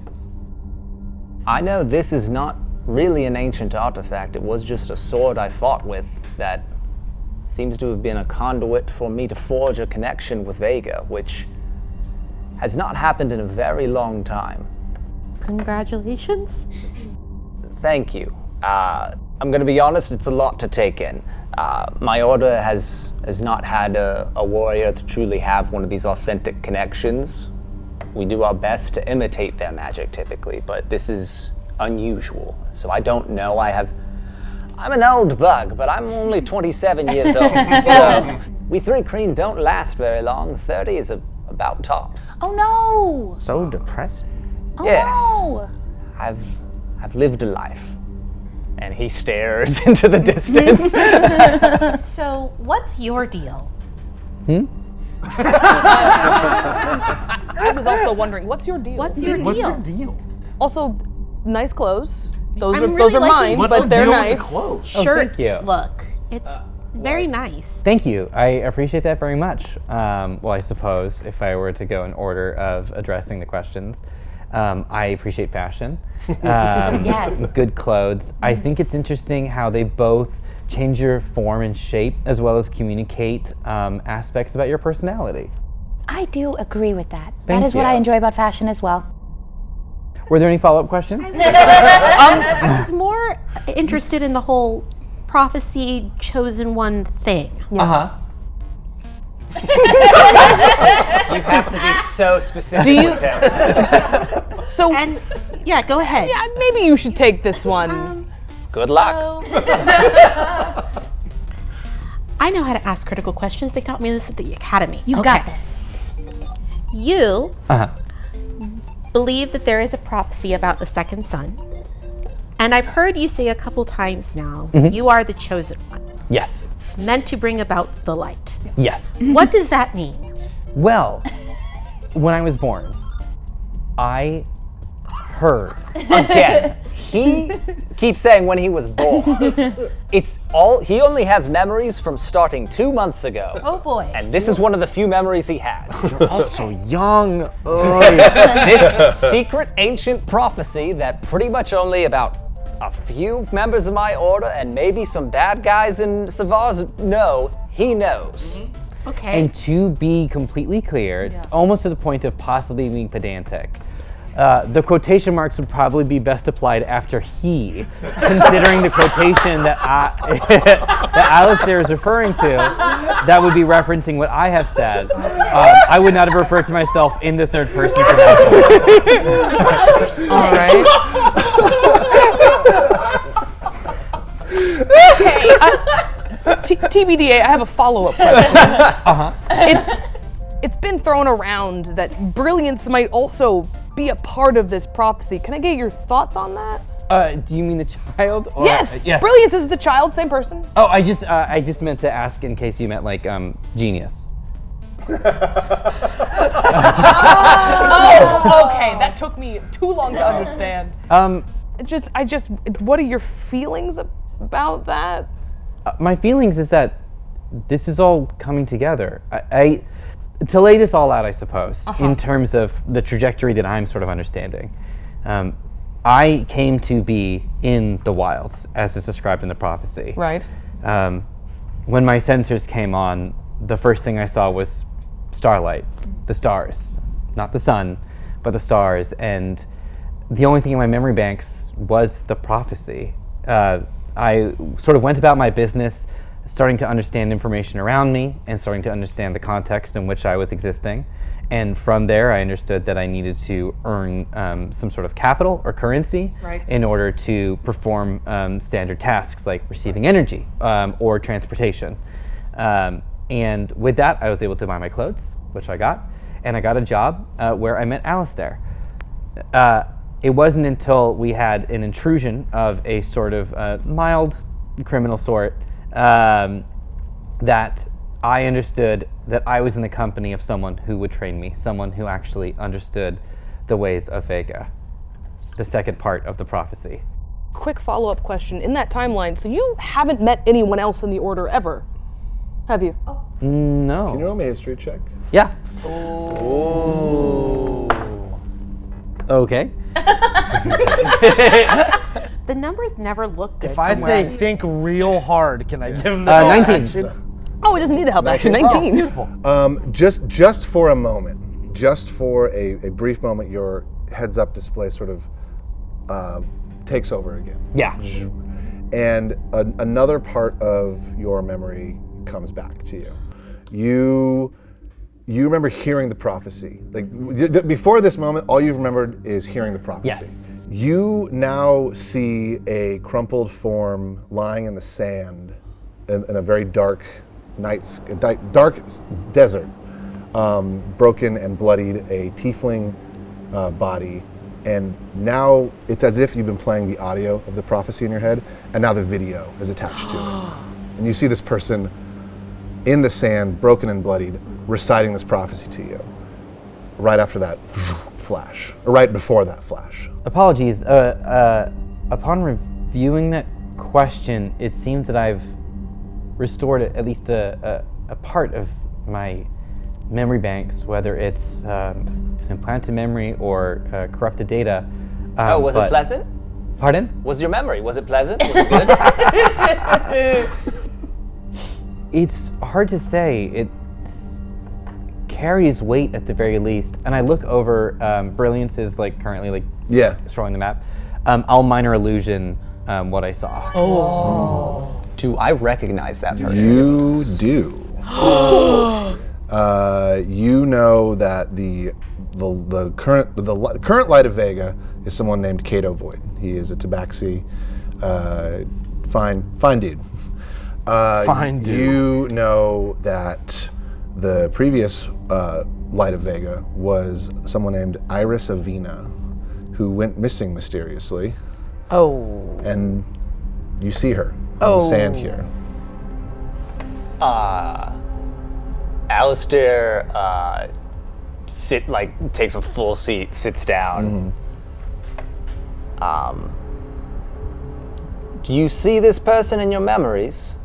I know this is not really an ancient artifact. It was just a sword I fought with that seems to have been a conduit for me to forge a connection with Vega, which has not happened in a very long time. Congratulations. Thank you. I'm going to be honest, it's a lot to take in. My order has not had a warrior to truly have one of these authentic connections. We do our best to imitate their magic typically, but this is unusual. So I don't know. I'm an old bug, but I'm only 27 years old. So we 3 Kreen don't last very long. 30 is about tops. Oh no! So depressing. Oh Yes. no! I've lived a life. And he stares into the distance. So, what's your deal? I was also wondering, what's your deal? What's your deal? deal? Also, nice clothes. Those I'm are really mine, liking but they're nice. Shirt. thank you. Look, it's very nice. Thank you. I appreciate that very much. Well, I suppose if I were to go in order of addressing the questions, I appreciate fashion. Yes. Good clothes. I think it's interesting how they both change your form and shape as well as communicate aspects about your personality. I do agree with that. Thank That is what you. I enjoy about fashion as well. Were there any follow-up questions? I was more interested in the whole prophecy chosen one thing. Uh-huh. You have to be so specific Do you- with him. So, And yeah, go ahead. yeah, maybe you should take this one. Good luck. I know how to ask critical questions. They taught me this at the academy. You've got this. You Uh-huh. believe that there is a prophecy about the second son. And I've heard you say a couple times now, you are the chosen one, Yes. meant to bring about the light. Yes. What does that mean? Well, when I was born, I heard. Again, he keeps saying when he was born. He only has memories from starting 2 months ago. Oh boy. And this is one of the few memories he has. Also young. This secret ancient prophecy that pretty much only about a few members of my order and maybe some bad guys in Savars know, he knows. Okay. And to be completely clear, almost to the point of possibly being pedantic, the quotation marks would probably be best applied after he, considering the quotation that that Alistair is referring to, that would be referencing what I have said. I would not have referred to myself in the third person for that. All right. TBDA, I have a follow-up question. It's been thrown around that Brilliance might also be a part of this prophecy. Can I get your thoughts on that? Do you mean the child? Or, Yes. yes. Brilliance is the child, same person. Oh, I just meant to ask in case you meant like genius. Oh, okay. That took me too long to understand. What are your feelings about that? My feelings is that this is all coming together. To lay this all out, I suppose, in terms of the trajectory that I'm sort of understanding. I came to be in the wilds, as is described in the prophecy. Right. When my sensors came on, the first thing I saw was starlight, the stars. Not the sun, but the stars. And the only thing in my memory banks was the prophecy. I sort of went about my business, starting to understand information around me and starting to understand the context in which I was existing. And from there, I understood that I needed to earn some sort of capital or currency in order to perform standard tasks like receiving energy or transportation. And with that, I was able to buy my clothes, which I got, and I got a job where I met Alistair. It wasn't until we had an intrusion of a sort of mild criminal sort that I understood that I was in the company of someone who would train me, someone who actually understood the ways of Vega, the second part of the prophecy. Quick follow-up question. In that timeline, so you haven't met anyone else in the Order ever, have you? No. Can you roll me a history check? Yeah. Ooh. Okay. The numbers never look good. If I from where say I'm- think real hard, can I give him the 19. action? Oh, it doesn't need a help action. 19. Beautiful. Just for a moment, just for a brief moment, your heads-up display sort of takes over again. Yeah. And another part of your memory comes back to you. You remember hearing the prophecy. Like before this moment, all you've remembered is hearing the prophecy. Yes. You now see a crumpled form lying in the sand in a very dark dark desert, broken and bloodied, a tiefling body. And now it's as if you've been playing the audio of the prophecy in your head, and now the video is attached to it. And you see this person in the sand, broken and bloodied, reciting this prophecy to you. Right after that flash, or right before that flash. Apologies. Upon reviewing that question, it seems that I've restored at least a part of my memory banks, whether it's an implanted memory or corrupted data. Was it pleasant? Pardon? Was your memory? Was it pleasant? Was it good? It's hard to say. It carries weight at the very least. And I look over, Brilliance is like currently like destroying the map. I'll minor illusion what I saw. Oh. Do I recognize that person? You do. You know that the current light of Vega is someone named Cato Void. He is a Tabaxi, fine dude. Fine dude. You know that the previous light of Vega was someone named Iris Avena, who went missing mysteriously. Oh. And you see her on the sand here. Alistair takes a full seat, sits down. Do you see this person in your memories?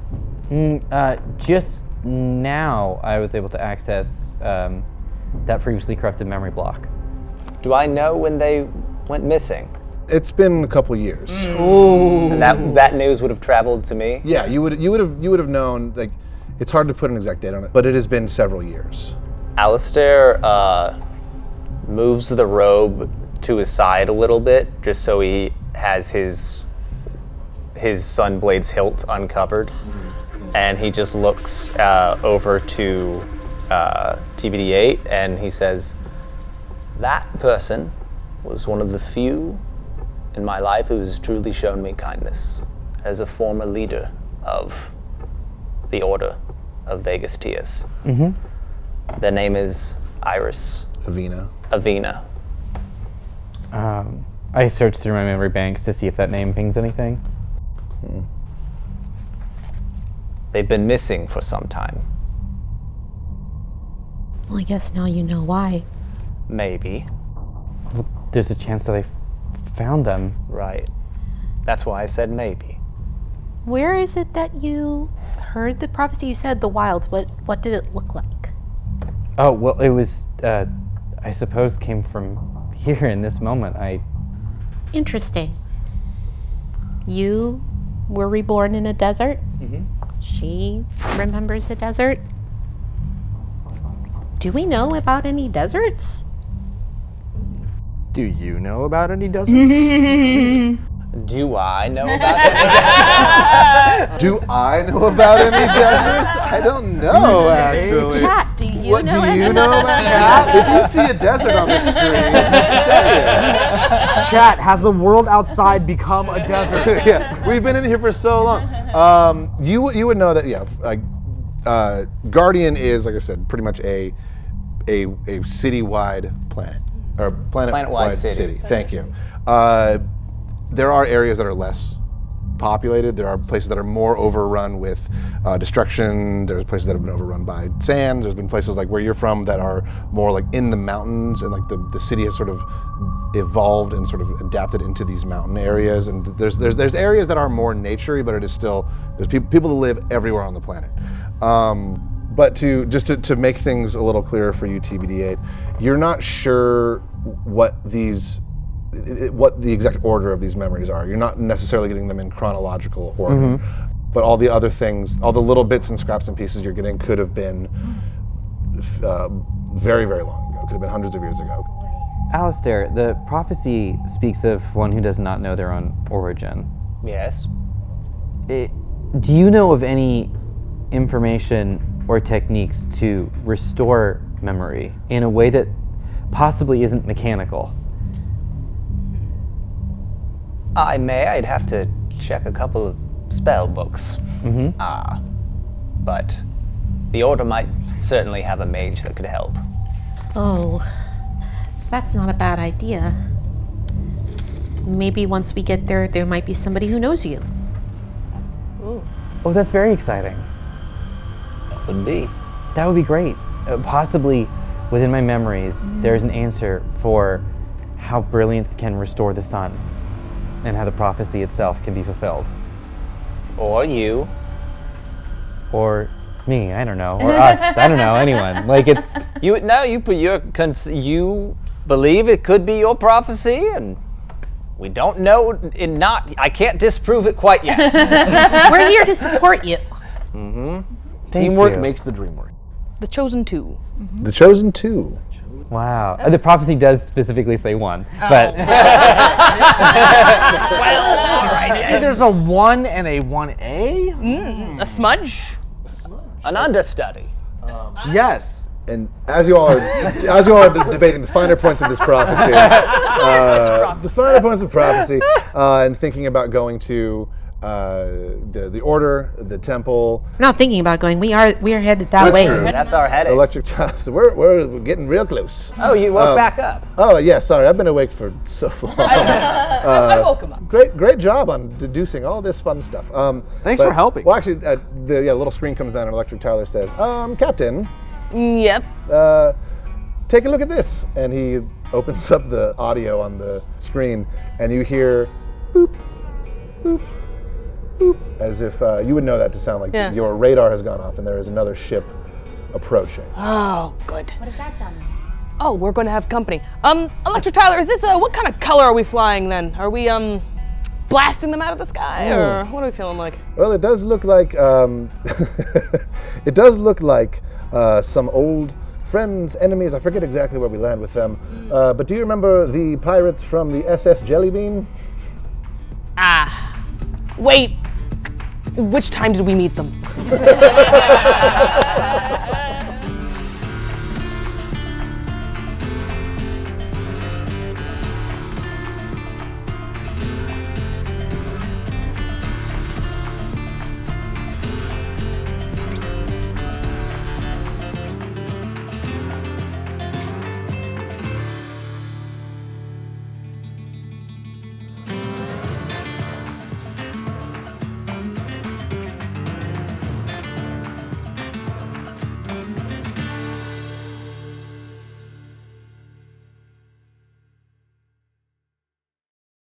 Just now I was able to access that previously corrupted memory block. Do I know when they went missing? It's been a couple years. And that news would have traveled to me? Yeah, you would have known. Like, it's hard to put an exact date on it, but it has been several years. Alistair moves the robe to his side a little bit, just so he has his Sunblade's hilt uncovered, and he just looks over to TBD8 and he says, "That person was one of the few in my life who has truly shown me kindness as a former leader of the Order of Vegas Tias. Their name is Iris Avena. I searched through my memory banks to see if that name pings anything. They've been missing for some time. Well, I guess now you know why. Maybe. There's a chance that I found them. Right. That's why I said maybe. Where is it that you heard the prophecy? You said the wilds. What did it look like? Oh, well, it was, I suppose came from here in this moment. Interesting. You were reborn in a desert. She remembers a desert. Do we know about any deserts? Do you know about any deserts? Do I know about any? Do I know about any deserts? I don't know, actually. Chat, do you What know do any you know about If you see a desert on the screen, say it. Chat, has the world outside become a desert? Yeah, we've been in here for so long. You would know that, Guardian is, like I said, pretty much a city-wide planet, or planet-wide city. Thank you. There are areas that are less populated. There are places that are more overrun with destruction. There's places that have been overrun by sands. There's been places like where you're from that are more like in the mountains, and like the city has sort of evolved and sort of adapted into these mountain areas. And there's areas that are more naturey, but it is still, there's people that live everywhere on the planet. But to make things a little clearer for you, TBD8, you're not sure what the exact order of these memories are. You're not necessarily getting them in chronological order, but all the other things, all the little bits and scraps and pieces you're getting could have been very, very long ago. Could have been hundreds of years ago. Alistair, the prophecy speaks of one who does not know their own origin. Yes. Do you know of any information or techniques to restore memory in a way that possibly isn't mechanical? I'd have to check a couple of spell books. But the Order might certainly have a mage that could help. Oh, that's not a bad idea. Maybe once we get there, there might be somebody who knows you. Oh, that's very exciting. Could be. That would be great. Possibly within my memories, there's an answer for how brilliance can restore the sun and how the prophecy itself can be fulfilled. Or you. Or me, I don't know. Or us, I don't know, anyone. Like it's... You believe it could be your prophecy, and we don't know, I can't disprove it quite yet. We're here to support you. Teamwork you. makes the dream work. The Chosen Two. The Chosen Two. Wow. The prophecy does specifically say one, but... Well, all right. Maybe there's a 1 and a 1A? A smudge. An understudy. Yes. And as you all are debating the finer points of this prophecy, the finer points of prophecy, and thinking about going to the Order, the temple. We're not thinking about going. We are headed that way. True. That's our headache. Electric time. So we're getting real close. Oh, you woke back up. Oh yeah, sorry, I've been awake for so long. I woke him up. Great job on deducing all this fun stuff. Thanks for helping. Well, actually, the little screen comes down and Electric Tyler says, Captain, Yep. take a look at this. And he opens up the audio on the screen, and you hear boop, boop, boop, as if you would know that to sound like your radar has gone off and there is another ship approaching. Oh, good. What does that sound like? Oh, we're going to have company. Electric Tyler, is this what kind of color are we flying then? Are we blasting them out of the sky, or what are we feeling like? Well, it does look like some old friends, enemies. I forget exactly where we land with them. But do you remember the pirates from the SS Jellybean? Wait. Which time did we meet them?